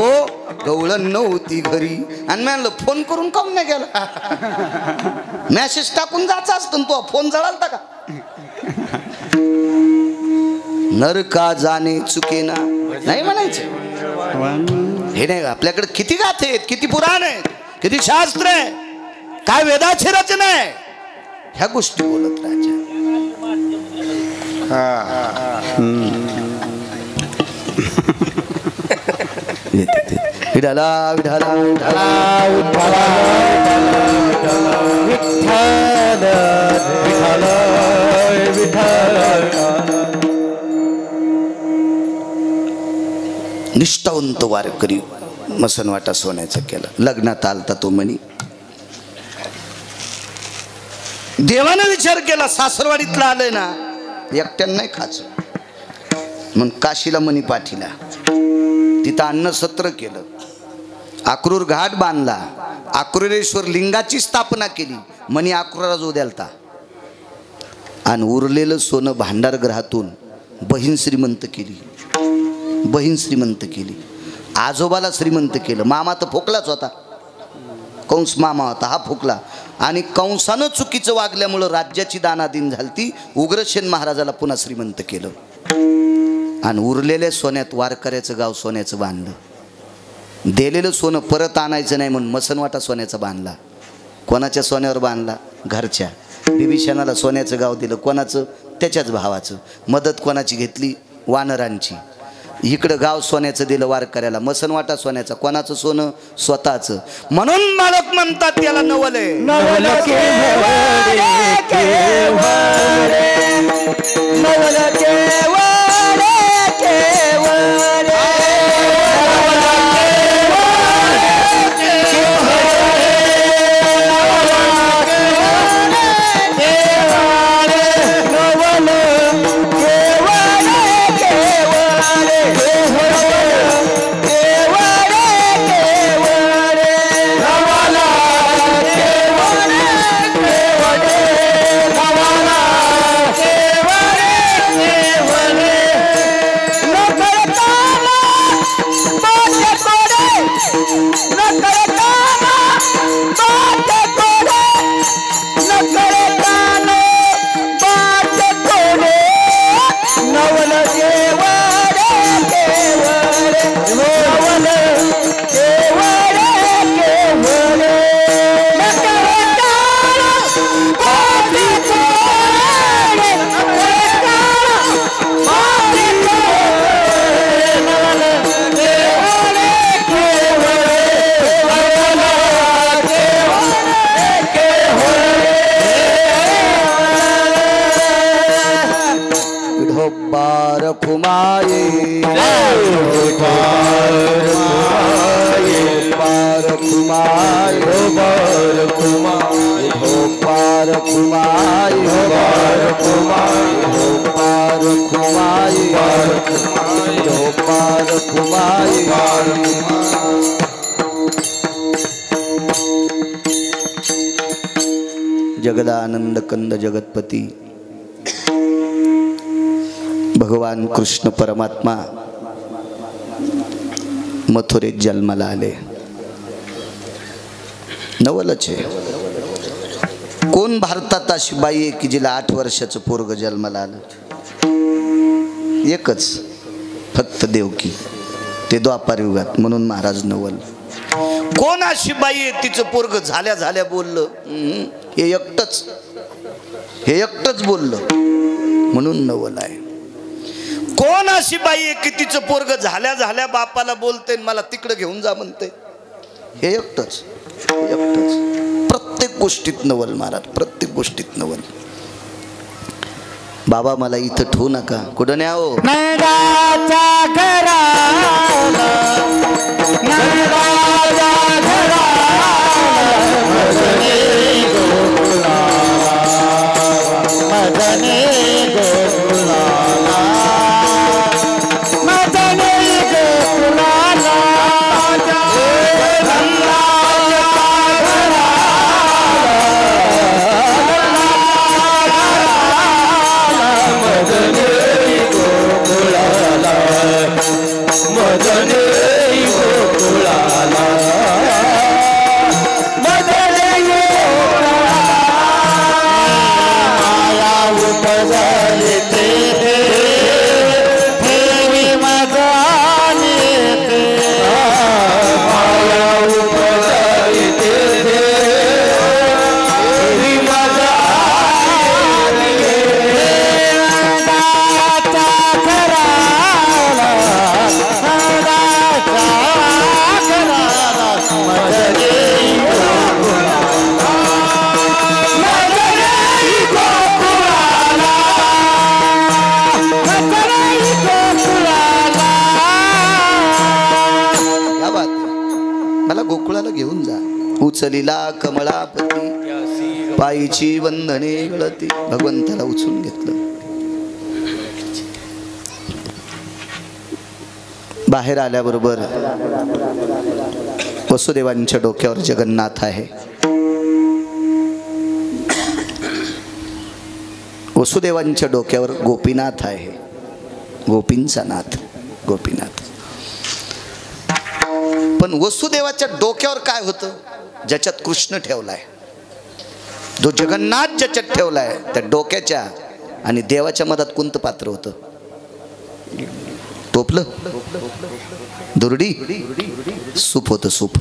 गवळण नव्हती घरी. आणि म्हणलं फोन करून काऊन नाही गेला. मेसेज टाकून जायचा असतो तो फोन जळालता का. नरका जाणे चुकेना नाही म्हणायचं. हे नाही आपल्याकडे किती गाथे आहेत किती पुराण आहेत किती शास्त्र आहे काय वेदाची रचना आहे ह्या गोष्टी बोलत राहायच्या. विठाला विठाला निष्ठावंत वारकरी मसनवाटा सोन्याचा केला. लग्नात आलता तो म्हणी. देवानं विचार केला सासरवाडीतला आलंय ना एकट्यानं नाही खायचं मग काशीला मणी पाठीला. तिथं अन्न सत्र केलं. अक्रूर घाट बांधला. अक्रूरेश्वर लिंगाची स्थापना केली. मणी अक्रूराला जो द्यालता आणि उरलेलं सोनं भांडार ग्रहातून बहीण श्रीमंत केली. बहीण श्रीमंत केली. आजोबाला श्रीमंत केलं. मामा तर फोकलाच होता. कंस मामा होता हा फुकला. आणि कंसानं चुकीचं वागल्यामुळं राज्याची दानादिन झालती. उग्रसेन महाराजाला पुन्हा श्रीमंत केलं आणि उरलेल्या सोन्यात वारकऱ्याचं गाव सोन्याचं बांधलं. दिलेलं सोनं परत आणायचं नाही म्हणून मसनवाटा सोन्याचा बांधला. कोणाच्या सोन्यावर बांधला घरच्या. बिभीषणाला सोन्याचं गाव दिलं. कोणाचं त्याच्याच भावाचं. मदत कोणाची घेतली वानरांची. इकडं गाव सोन्याचं दिलं वारकऱ्याला. मसनवाटा सोन्याचा. कोणाचं सोनं स्वतःचं. म्हणून मालक म्हणतात त्याला नवले धोबार खुमाये धोबार खुमाये धोबार खुमाये धोबार खुमाये धोबार खुमाये धोबार खुमाये जगदानंद कंद जगतपती भगवान कृष्ण परमात्मा मथुरेत जन्माला आले. नवलच आहे. कोण भारतात अशी बाई आहे की जिला 8 वर्षाचं पोरग जन्माला आलं? एकच, फक्त देवकी, ते द्वापार युगात. म्हणून महाराज नवल. कोण अशी बाई आहे तिचं पोरग झाल्या झाल्या बोललं? हे एकटच बोललं, म्हणून नवल आहे. कोण अशी बाई आहे की तिचं पोरग झाल्या झाल्या बापाला बोलते मला तिकडे घेऊन जा म्हणते? हे एकटच. प्रत्येक गोष्टीत नवल महाराज, प्रत्येक गोष्टीत नवल. बाबा मला इथं ठेवू नका. कुठं न्या हो? उचलिला कमळापती पायीची वंदने गळती. भगवंताला उचलून घेतलं. बाहेर आल्याबरोबर वसुदेवांच्या डोक्यावर जगन्नाथ आहे. वसुदेवांच्या डोक्यावर गोपीनाथ आहे. गोपींचा नाथ गोपीनाथ. पण वसुदेवाच्या डोक्यावर काय होतं? ज्याच्यात कृष्ण ठेवलाय, जो जगन्नाथ ज्याच्यात ठेवलाय, त्या डोक्याच्या आणि देवाच्या मधात कोणतं पात्र होतं? टोपलं, दुर्डी, सूप होतं. सूप.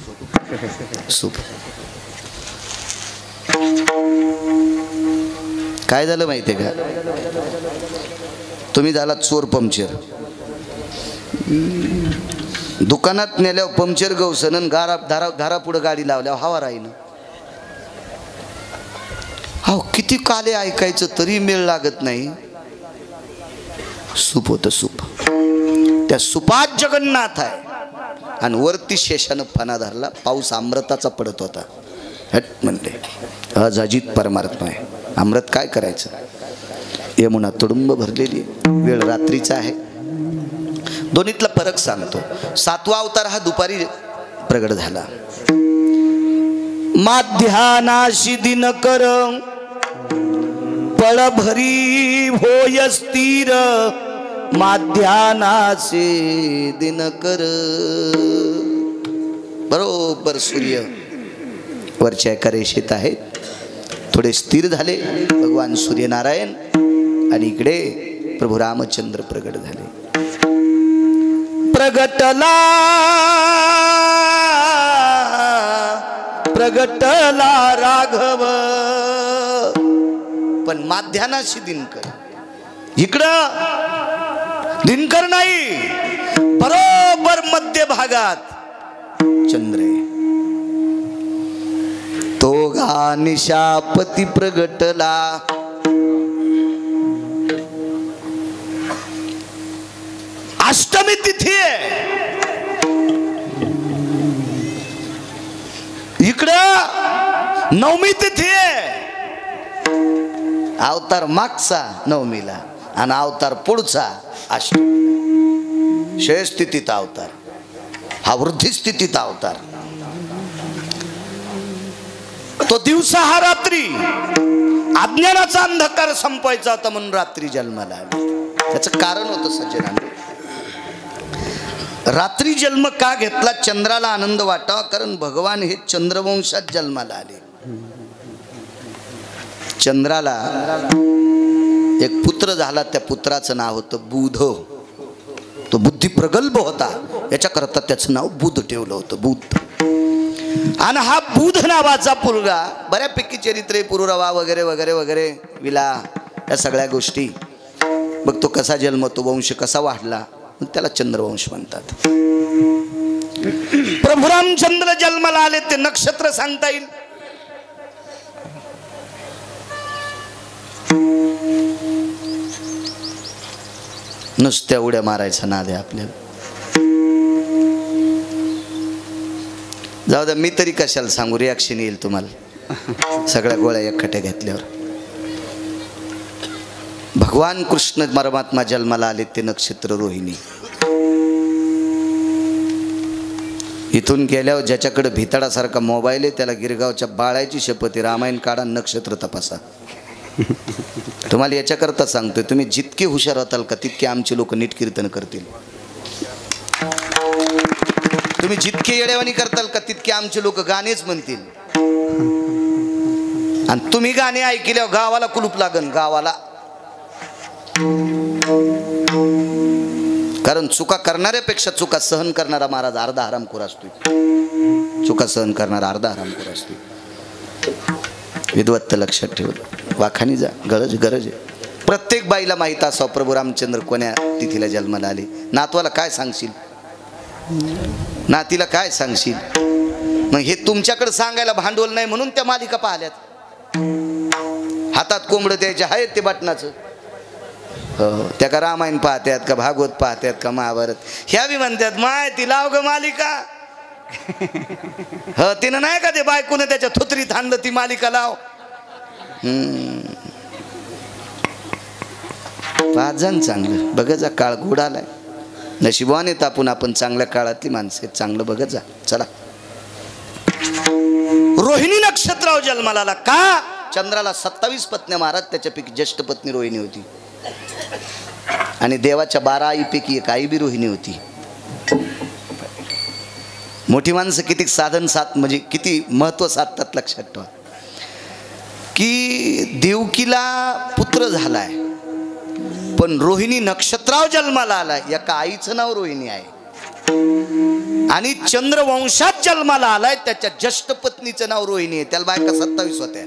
काय झालं माहितीये का? तुम्ही झालात चोर पंक्चर. दुकानात नेल्यावर पंक्चर गवसन, घरापुढे गाडी लावल्यावर हवा राहीन. हो, किती काले ऐकायचं तरी मेळ लागत नाही. सूप होतं. सूप. त्या सुपात जगन्नाथ आहे आणि वरती शेषानं फणा धरला. पाऊस अमृताचा पडत होता. हट म्हणले, अजाजित परमात्मा आहे. अमृत काय करायचं? यमुना तुडुंब भरलेली. वेळ रात्रीचा आहे. दोन्हीतला फरक सांगतो. 7वा अवतार हा दुपारी प्रगट झाला. माध्यानाशी दिनकर पळभरी होय स्थिर. माध्यानाशी दिनकर. बरोबर सूर्य वरच्या एका रेषेत आहेत. थोडे स्थिर झाले भगवान सूर्यनारायण आणि इकडे प्रभू रामचंद्र प्रगट झाले. प्रगटला राघव. पण माध्यानाशी दिनकर. इकडं दिनकर नाही, बरोबर मध्य भागात चंद्र आहे. तो गा निशापती प्रगटला. अष्टमी तिथी आहे, इकडं नवमी तिथी आहे. अवतार मागचा नवमीला आणि अवतार पुढचा अष्टमी. क्षय स्थितीत अवतार, हा वृद्धी स्थितीत अवतार. तो दिवसा हा रात्री, अज्ञानाचा अंधकार संपवायचा होता म्हणून रात्री जन्माला आले. त्याचं कारण होतं सज्जनांनी. रात्री जन्म का घेतला? चंद्राला आनंद वाटावा, कारण भगवान हे चंद्रवंशात जन्माला आले. चंद्राला एक पुत्र झाला, त्या पुत्राचं नाव होतं बुध. तो बुद्धी प्रगल्भ होता, याच्याकरता त्याचं नाव बुध ठेवलं होतं, बुध. आणि हा बुध नावाचा मुलगा, बऱ्यापैकी चरित्रे पुरुरवा वगैरे वगैरे वगैरे विला या सगळ्या गोष्टी बघ. तो कसा जन्मतो, वंश कसा वाढला, त्याला चंद्रवंश म्हणतात. प्रभू रामचंद्र जन्माला आले, ते नक्षत्र सांगता येईल? नुसत्या उड्या मारायचा नाद आहे आपल्याला. जाऊ द्या, मी तरी कशाला सांगू, रिॲक्शन येईल तुम्हाला सगळ्या गोळ्या एकखट्या घेतल्यावर. भगवान कृष्ण परमात्मा जन्माला आले ते नक्षत्र रोहिणी. इथून गेल्यावर ज्याच्याकडे भिताडासारखा मोबाईल आहे त्याला गिरगावच्या बाळाची शपथ आहे, रामायण काढा, नक्षत्र तपासा. तुम्हाला याच्याकरता सांगतोय, तुम्ही जितके हुशार होताल का तितके आमचे लोक नीट कीर्तन करतील. तुम्ही जितके येडेवाणी करताल का तितके आमचे लोक गाणेच म्हणतील. आणि तुम्ही गाणे ऐकल्यावर गावाला कुलूप लागन, गावाला. कारण चुका करणाऱ्यापेक्षा चुका सहन करणारा महाराज अर्धा हरामखोर असतो. चुका सहन करणारा अर्धा हरामखोर असतो. विद्वत्त लक्षात ठेव, वाखानी जा, गरज आहे. प्रत्येक बाईला माहीत असावं प्रभू रामचंद्र कोण्या तिथीला जन्माला आले. नातवाला काय सांगशील, नातीला काय सांगशील? मग हे तुमच्याकडे सांगायला भांडवल नाही म्हणून त्या मालिका पाहिल्यात. हातात कोंबडं द्यायचे आहेत ते बटनाचं. त्या का रामायण पाहत्यात का भागवत पाहत्यात का महाभारत, ह्या बी म्हणतात माय ती लाव ग मालिका. तिनं नाही का ते बायकोने त्याच्या थुत्रीत आणलं, ती मालिका लाव. पाच जण चांगलं बघत जा, काळ गोड आलाय. नशिबाने आपण चांगल्या काळातली माणसं, चांगलं बघत जा. चला, रोहिणी नक्षत्रावर जन्माला आला का? चंद्राला 27 पत्न्या महाराज, त्याच्यापैकी ज्येष्ठ पत्नी रोहिणी होती. आणि देवाच्या 12 आईपैकी एक आई बी रोहिणी होती. मोठी माणसं किती साधन साथ म्हणजे किती महत्व साधतात लक्षात ठेवा. की देवकीला पुत्र झालाय, पण रोहिणी नक्षत्रावर जन्माला आलाय. एका आईचं नाव रोहिणी आहे आणि चंद्रवंशात जन्माला आलाय, त्याच्या ज्येष्ठ पत्नीचं नाव रोहिणी आहे. त्याला बायका 27 होत्या.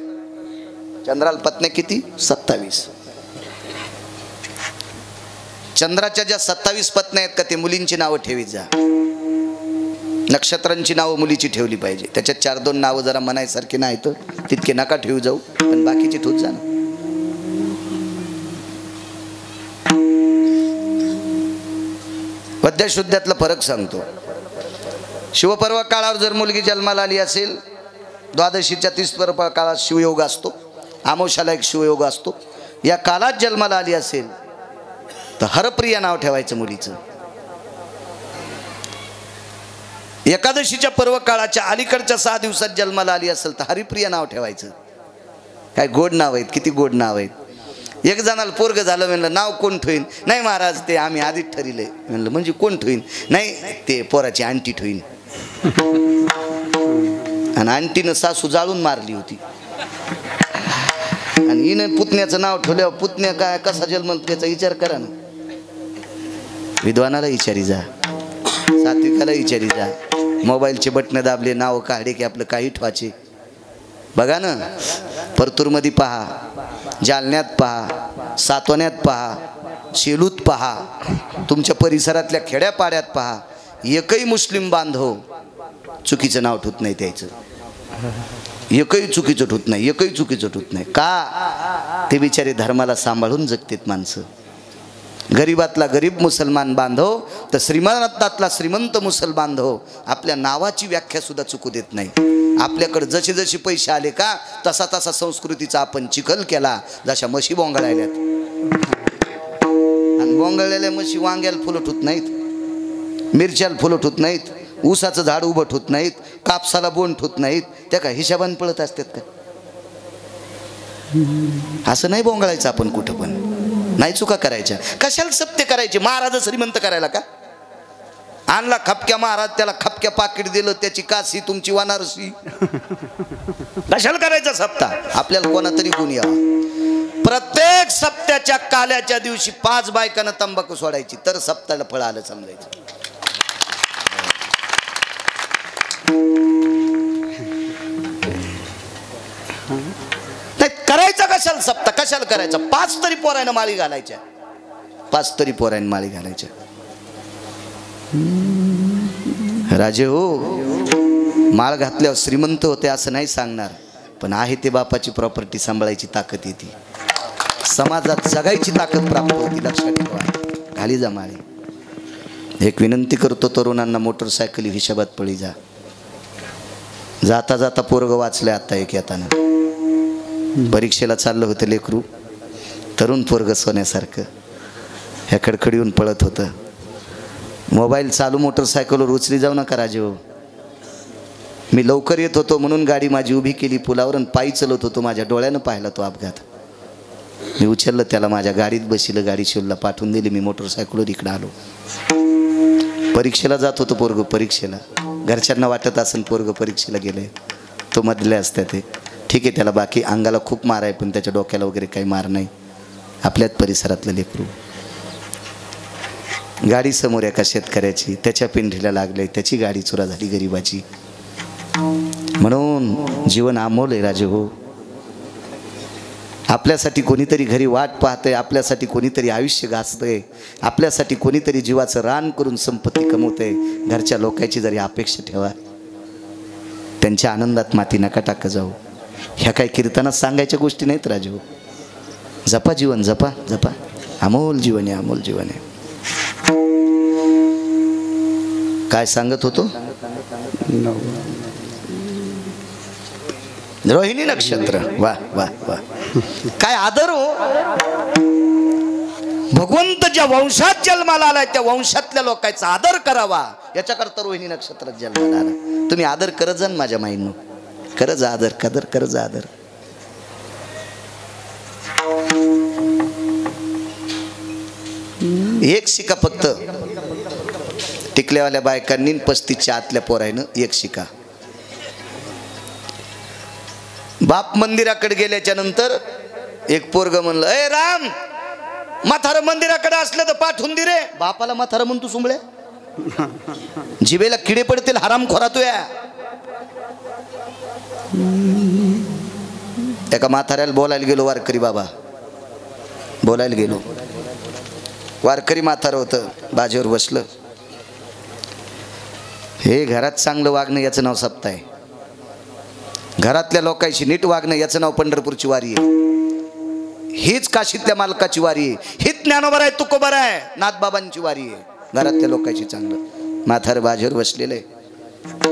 चंद्राला पत्न्या किती? 27. चंद्राच्या ज्या 27 पत्न्या आहेत का, ते मुलींची नावं ठेवीत जा. नक्षत्रांची नावं मुलीची ठेवली पाहिजे. त्याच्यात 4-2 नावं जरा म्हणायसारखी नाही तर तितके नका ठेवू जाऊ, पण बाकीची ठेवत जा ना. पद्यशुद्धातला फरक सांगतो. शिवपर्व काळावर जर मुलगी जन्माला आली असेल, द्वादशीच्या 30 पर्व काळात शिवयोग असतो, आमोशाला एक शिवयोग असतो. या काळात जन्माला आली असेल तर हरप्रिया नाव ठेवायचं मुलीचं. एकादशीच्या पर्व काळाच्या अलीकडच्या 6 दिवसात जन्माला आली असेल तर हरिप्रिया नाव ठेवायचं. काय गोड नाव आहेत, किती गोड नाव आहेत. एक जणाला पोरग झालं, म्हणलं नाव कोण ठेवीन? नाही महाराज ते आम्ही आधीच ठरले. म्हणलं म्हणजे कोण ठेवीन? नाही ते पोराची आंटी ठेवीन. आणि आंटीनं सासू जाळून मारली होती आणि हिनं पुतण्याचं नाव ठेवल्यावर पुतण्या काय कसा जन्म त्याचा विचार करा ना. विद्वानाला विचारी जा, सात्विकाला विचारी जा. मोबाईलचे बटणं दाबले, नाव काढे की आपलं काही ठवाचे. बघा ना, परतूरमध्ये पहा, जालन्यात पहा, सातवण्यात पहा, शेलूत पहा, तुमच्या परिसरातल्या खेड्यापाड्यात पहा, एकही मुस्लिम बांधव चुकीचं नाव ठेवत नाही त्याचं. एकही चुकीचं ठेवत नाही, एकही चुकीचं ठेवत नाही. का? ते बिचारे धर्माला सांभाळून जगतात माणसं. गरीबातला गरीब मुसलमान बांधव तर श्रीमंतातला श्रीमंत मुसल बांधव आपल्या नावाची व्याख्या सुद्धा चुकू देत नाही. आपल्याकडे जसे जसे पैसे आले का तसा तसा संस्कृतीचा आपण चिखल केला. जशा म्हशी बोंगळायल्यात आणि बोंगळलेल्या म्हशी वांग्याला फुलट होत नाहीत, मिरच्याला फुलट होत नाहीत, ऊसाचं झाड उभट होत नाहीत, कापसाला बोंड होत नाहीत. त्या काय हिशाबान पळत असतात का? असं नाही बोंगळायचं आपण कुठं पण, नाही चुका करायच्या. कशाला सत्य करायचे? महाराज श्रीमंत करायला का? आणला खपक्या महाराज, त्याला खपक्या पाकिट दिलं, त्याची काशी तुमची वानारसी. कशाला करायचा सप्ता? आपल्याला कोणातरी गुण यावा. प्रत्येक सप्त्याच्या काल्याच्या दिवशी 5 बायकांना तंबाखू सोडायची तर सप्त्याला फळ आलं समजायचं. करायचा कशाला सप्ता? कशाला करायचा? 5 तरी पोरांना माळी घालायच्या, 5 तरी पोरांना माळी घालायच्या. राजे हो, माळ घातल्यावर श्रीमंत होते असं नाही सांगणार, पण आहे ते बापाची प्रॉपर्टी सांभाळायची ताकद येते, समाजात जगायची ताकद प्राप्त होती. लक्षात ठेवा. घाली जा माळी. एक विनंती करतो तरुणांना, मोटरसायकली हिशोबात पळी जा. जाता जाता पोरग वाचले. आता एक येताना परीक्षेला चाललं होतं लेकरू, तरुण पोरग सोन्यासारखं ह्या खडखडीहून पळत होतं. मोबाईल चालू मोटरसायकलवर उचली जाऊ नका राजे हो. मी लवकर येत होतो म्हणून गाडी माझी उभी केली पुलावर आणि पायी चलत होतो. माझ्या डोळ्यानं पाहिला तो अपघात. मी उचललं त्याला, माझ्या गाडीत बसलं, गाडी शिवला पाठवून दिली. मी मोटरसायकलवर इकडं आलो. परीक्षेला जात होतो पोरग, परीक्षेला. घरच्यांना वाटत असेल पोरग परीक्षेला गेले, तो मधले असते ते ठीक आहे, त्याला बाकी अंगाला खूप मार आहे पण त्याच्या डोक्याला वगैरे काही मार नाही. आपल्याच परिसरातलं लेकरू. गाडी समोर एका शेतकऱ्याची, त्याच्या पिंढीला लागले, त्याची गाडी चुरा झाली गरिबाची. म्हणून जीवन अमोल आहे राजे हो. आपल्यासाठी कोणीतरी घरी वाट पाहतंय, आपल्यासाठी कोणीतरी आयुष्य घासतंय, आपल्यासाठी कोणीतरी जीवाचं रान करून संपत्ती कमवतंय. घरच्या लोकांची जरी अपेक्षा ठेवा, त्यांच्या आनंदात माती नका टाका जाऊ. ह्या काही कीर्तनात सांगायच्या गोष्टी नाहीत राजू. जपा जीवन, जपा जपा. अमोल जीवन आहे, अमोल जीवन आहे. काय सांगत होतो? रोहिणी नक्षत्र. वा वा वा, काय आदर हो. भगवंत ज्या वंशात जन्माला आलाय त्या वंशातल्या लोकांचा आदर करावा, याच्याकरता रोहिणी नक्षत्रात जन्माला आला. तुम्ही आदर करत जा माझ्या माईंनो, करज आदर, कदर करज आदर. एक शिका फक्त टिकल्यावाल्या बायकांनी, 35च्या आतल्या पोरायनं एक शिका. बाप मंदिराकडे गेल्याच्या नंतर एक पोरग म्हणलं, ए राम, म्हातारं मंदिराकडे असलं तर पाठवून दे रे. बापाला म्हातारं म्हणतो सुंबळे, जिबेला किडे पडतील हरामखोरा तू या. एका म्हाताऱ्याला बोलायला गेलो, वारकरी बाबा बोलायला गेलो. वारकरी म्हातारं होतं, बाजेवर बसलं. हे घरात चांगलं वागणं याचं नाव सप्ता आहे, घरातल्या लोकांशी नीट वागणं याचं नाव पंढरपूरची वारी आहे, हीच काशीतल्या मालकाची वारी आहे, हीच ज्ञानोबर आहे, तुकोबर आहे, नाथबाबांची वारी आहे. घरातल्या लोकांशी चांगलं. म्हातारं बाजेवर बसलेलं आहे,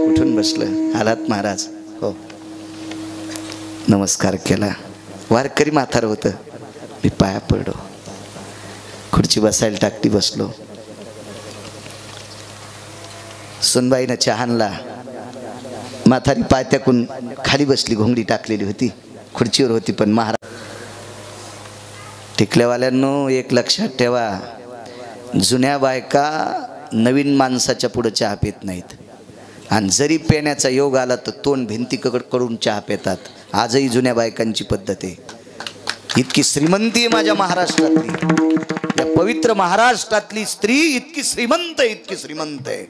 उठून बसलं. आलात महाराज? हो. नमस्कार केला. वारकरी म्हातारं होतं. मी पाया पडलो, खुर्ची बसायला टाकली, बसलो. सुनबाईनं चहा आणला. म्हातारी पायत्याकून खाली बसली, घोंगडी टाकलेली होती, खुर्चीवर होती. पण महाराज, टिकल्यावाल्यांनो एक लक्षात ठेवा, जुन्या बायका नवीन माणसाच्या पुढे चहा पित नाहीत, आणि जरी पेण्याचा योग आला तर तोंड भिंतीकडून चहा पितात. आजही जुन्या बायकांची पद्धत आहे. इतकी श्रीमंती आहे माझ्या महाराष्ट्रातली, या पवित्र महाराष्ट्रातली स्त्री इतकी श्रीमंत आहे, इतकी श्रीमंत आहे.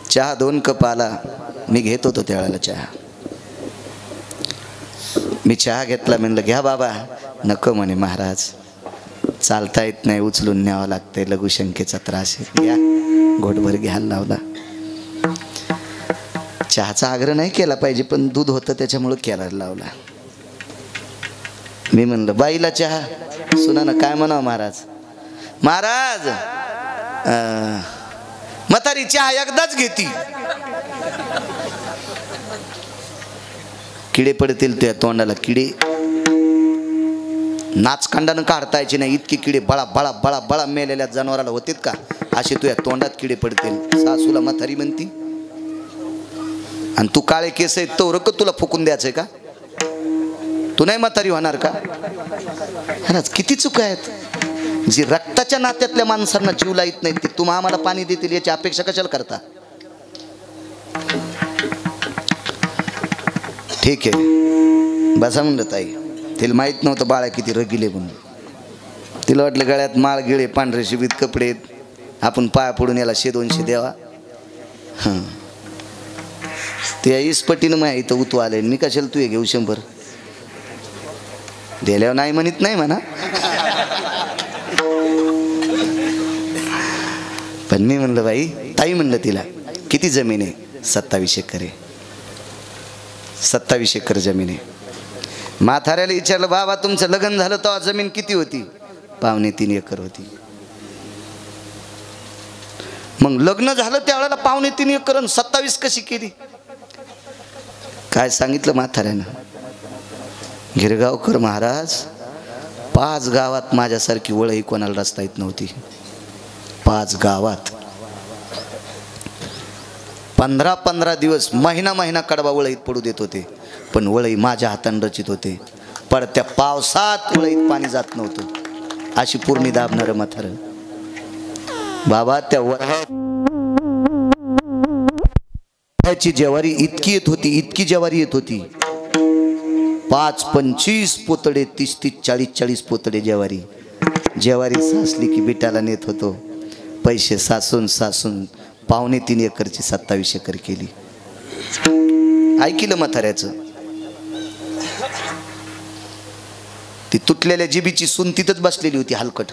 चहा 2 कप आला. मी घेत होतो त्यावेळेला चहा. मी चहा घेतला, म्हणलं घ्या बाबा. नको म्हणे महाराज, चालता येत नाही, उचलून न्यावं लागतंय, लघुशंकेचा त्रास आहे, घ्या. घोटभर घ्यायला लावला. चहाचा आग्रह नाही केला पाहिजे, पण दूध होतं त्याच्यामुळं केला लावला. मी म्हणलं बाईला चहा. सुनानं काय म्हणावं महाराज, महाराज म्हातारी चहा एकदाच घेती, किडे पडतील त्या तोंडाला, किडे नाचकांडानं काढता यायचे नाही, इतके किडे बळा बळा बळा बळा मेलेल्या जनावराला होतेत का असे तुझ्या तोंडात किडे पडतील. सासूला म्हातारी म्हणती आणि तू काळे केस आहेत तो रक तुला फुकून द्यायचंय का? तू नाही म्हातारी होणार का? किती चुका आहेत. जी रक्ताच्या नात्यातल्या माणसांना जीव लाईत नाहीत ते तुम्हा आम्हाला पाणी देतील याची अपेक्षा कशाला करता? ठीक आहे बसा म्हणलं ताई. तिला माहित नव्हतं बाळा किती रगिले म्हणून. तिला वाटलं गळ्यात माळ गिळे पांढरे शिबीत कपडे आपण पाया पडून याला 100-200 द्यावा. हां ते इसपटीनं माय इथं उतू आले, मी कशाला तू हे घेऊ 100 दिल्यावर नाही म्हणत नाही म्हणा. पण मी म्हणलं बाई ताई म्हणलं तिला किती जमीन आहे? 27 एकर आहे. 27 एकर जमीन आहे. म्हाताऱ्याला विचारलं बाबा तुमचं लग्न झालं तेव्हा जमीन किती होती? 2.25 एकर होती. मग लग्न झालं त्यावेळेला 2.25 एकर आणि 27 कशी केली? काय सांगितलं म्हाताऱ्यानं? गिरगावकर महाराज 5 गावात माझ्यासारखी वळही कोणाला रस्ता येत नव्हती. 5 गावात 15-15 दिवस महिना कडबा वळईत पडू देत होते, पण वळई माझ्या हाताने रचित होते. पडत्या पावसात वळईत पाणी जात नव्हतं. अशी पूर्णी दाबणार म्हातार. बाबा त्या वळ्याची ज्वारी इतकी येत होती, इतकी ज्वारी येत होती. 5-25 पोतडे, 30-30, 40-40 पोतडे ज्वारी साचली की बिटाला नेत होतो. पैसे सासून 2.25 एकरची 27 एकर केली. ऐकिलं म्हाताऱ्याचं. ती तुटलेल्या जिबीची सून तिथंच बसलेली होती हलकट.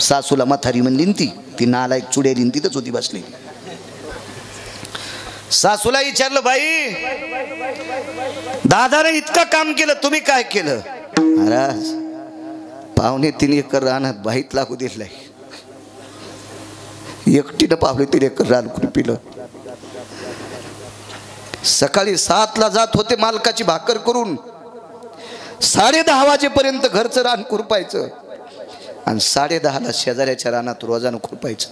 सासूला म्हातारी म्हणली ती नालायक चुडेली तिथंच होती बसली. सासूला विचारलं बाई दादाने इतकं काम केलं तुम्ही काय केलं? महाराज 2.25 एकर रानात बाईत लागू दिलाय. एकटीनं 2.25 एकर रान खुरपिलं. सकाळी 7ला जात होते मालकाची भाकर करून, 10:30 वाजेपर्यंत घरचं रान खुरपायचं आणि 10:30ला शेजाऱ्याच्या रानात रोजानं खुरपायचं.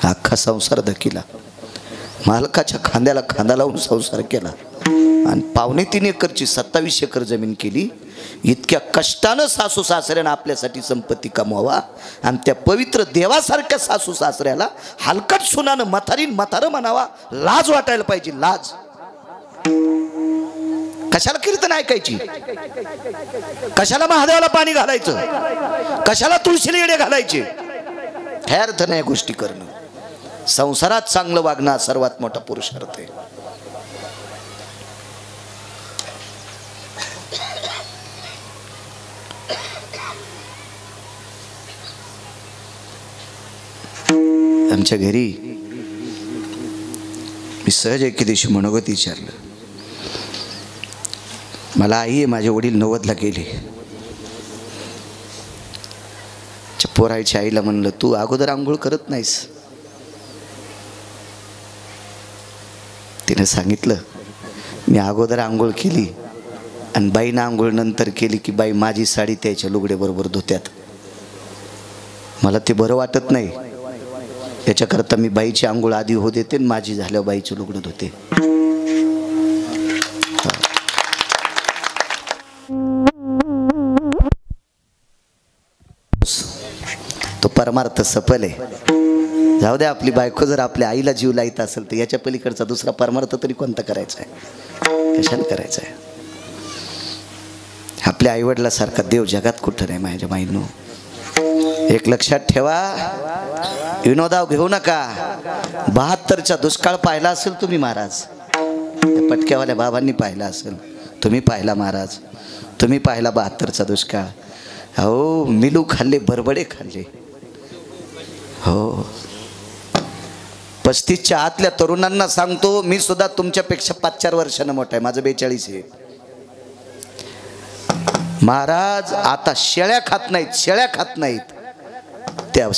अख्खा संसार धकीला. मालकाच्या खांद्याला खांदा लावून संसार केला आणि 2.25 एकरची 27 एकर जमीन केली. इतक्या कष्टानं सासू सासऱ्यानं आपल्यासाठी संपत्ती कमवावा आणि त्या पवित्र देवासारख्या सासू सासऱ्याला हलकट सुनानं म्हातारं म्हणावा. लाज वाटायला पाहिजे, लाज. कशाला कीर्तन ऐकायची? कशाला महादेवाला पाणी घालायचं? कशाला तुळशीला येडे घालायचे? हे अर्थ नाही गोष्टी करणं. संसारात चांगलं वागणं सर्वात मोठा पुरुषार्थ आहे. आमच्या घरी मी सहज एके दिवशी मनोगत विचारलं. मला आई आहे, माझे वडील 90ला गेले. पोरायच्या आईला म्हणलं तू अगोदर आंघोळ करत नाहीस? तिने सांगितलं मी अगोदर आंघोळ केली आणि बाईनं आंघोळ नंतर केली की बाई माझी साडी त्याच्या लुगडे बरोबर धुत्यात. मला ते बरं वाटत नाही. त्याच्याकरता मी बाईची आंघोळ आधी हो देते आणि माझी झाल्यावर बाईची लुगडं धुते. तो परमार्थ सफल आहे. जाऊ द्या, आपली बायको जर आपल्या आईला जीव लाईत असेल तर याच्या पलीकडचा दुसरा परमार्थ तरी कोणता करायचा आहे? कशाला करायचा आहे? आपल्या आईवडिलासारखा देव जगात कुठं नाही माझ्या माईनो. एक लक्षात ठेवा, विनोदाव घेऊ नका. 72चा दुष्काळ पाहिला असेल तुम्ही महाराज, त्या पटक्यावाल्या बाबांनी पाहिला असेल, तुम्ही पाहिला महाराज, तुम्ही पाहिला 72चा दुष्काळ. हो मिलू खाल्ले, बरबडे खाल्ले. हो 35च्या आतल्या तरुणांना सांगतो, मी सुद्धा तुमच्यापेक्षा 5-4 वर्षांना मोठा आहे. माझं 42 आहे. महाराज आता शेळ्या खात नाहीत, शेळ्या खात नाहीत. त्या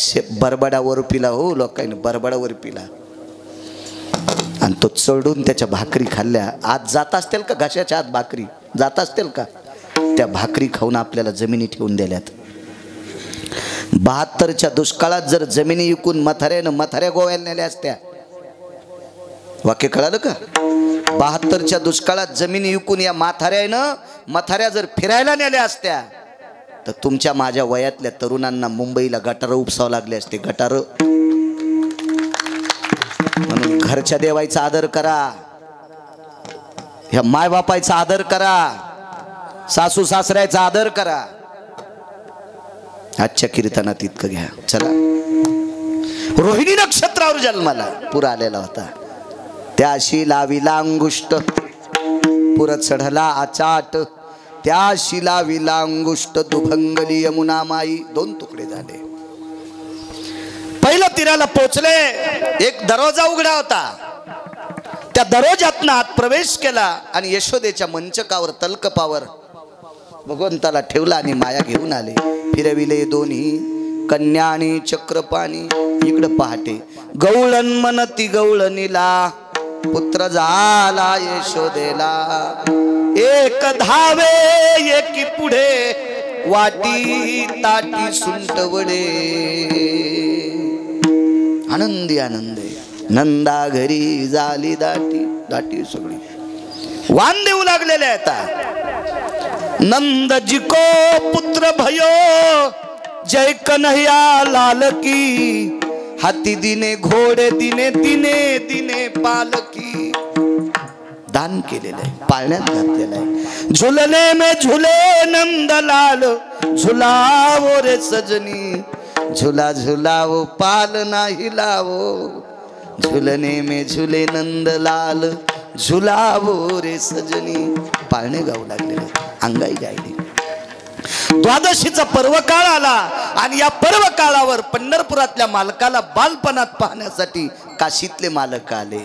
बरबडावर पिला हो लोकांनी, बरबडावर पिला आणि तो चढून त्याच्या भाकरी खाल्ल्या. आज जात असतील का घशाच्या आत भाकरी जात असतील का? त्या भाकरी खाऊन आपल्याला जमिनी ठेवून दिल्यात. 72च्या दुष्काळात जर जमिनी विकून मथाऱ्या गोव्याला नेल्या असत्या. वाक्य कळालं का? 72च्या दुष्काळात जमिनी विकून या मथाऱ्या जर फिरायला नेल्या असत्या तर तुमच्या माझ्या वयातल्या तरुणांना मुंबईला गटारं उपसावं लागले असते. गटारं. म्हणून घरच्या देवाचा आदर करा, ह्या मायबापाचा आदर करा, सासू सासऱ्याचा आदर करा. आजच्या कीर्तनात इतकं घ्या. चला, रोहिणी नक्षत्रावर जन्माला पूर आलेला होता. त्याशी लाविला अंगुष्ट, पुर चढला आचाट. त्याशी लाविला अंगुष्ट, दुभंगली यमुना माई. 2 तुकडे झाले. पहिलं तीराला पोचले. एक दरवाजा उघडा होता. त्या दरवाजातनं आत प्रवेश केला आणि यशोदेच्या मंचकावर तलकपावर भगवंताला ठेवला आणि माया घेऊन आले. फिरविले दोन्ही कन्या आणि चक्रपाणी. इकडं पहाटे गवळण मनती गवळणीला, पुत्र झाला यशोदेला. एक धावे एकी पुढे, वाटी ताटी सुंटवडे. आनंदी आनंदे नंदा घरी झाली दाटी. दाटी सगळी वान देऊ लागलेले आहेत. नंद जिको पुत्र भयो, जय कन्हैया लाल की. हाती दिने घोडे दिने दिने दिने पालकी. दान केलेलं आहे, पाळण्यात घातलेलं आहे. झुलने में झुले नंदलाल, झुलावो रे सजनी. झुला झुलावो पाल नाही लावो. झुलने में झुले नंदलाल, झुलावो रे सजनी. पाळणे गाऊ लागलेले, अंगाई गायली. द्वादशीचा पर्व काळ आला आणि या पर्व काळावर पंढरपुरातल्या मालकाला बालपणात पाहण्यासाठी काशीतले मालक आले.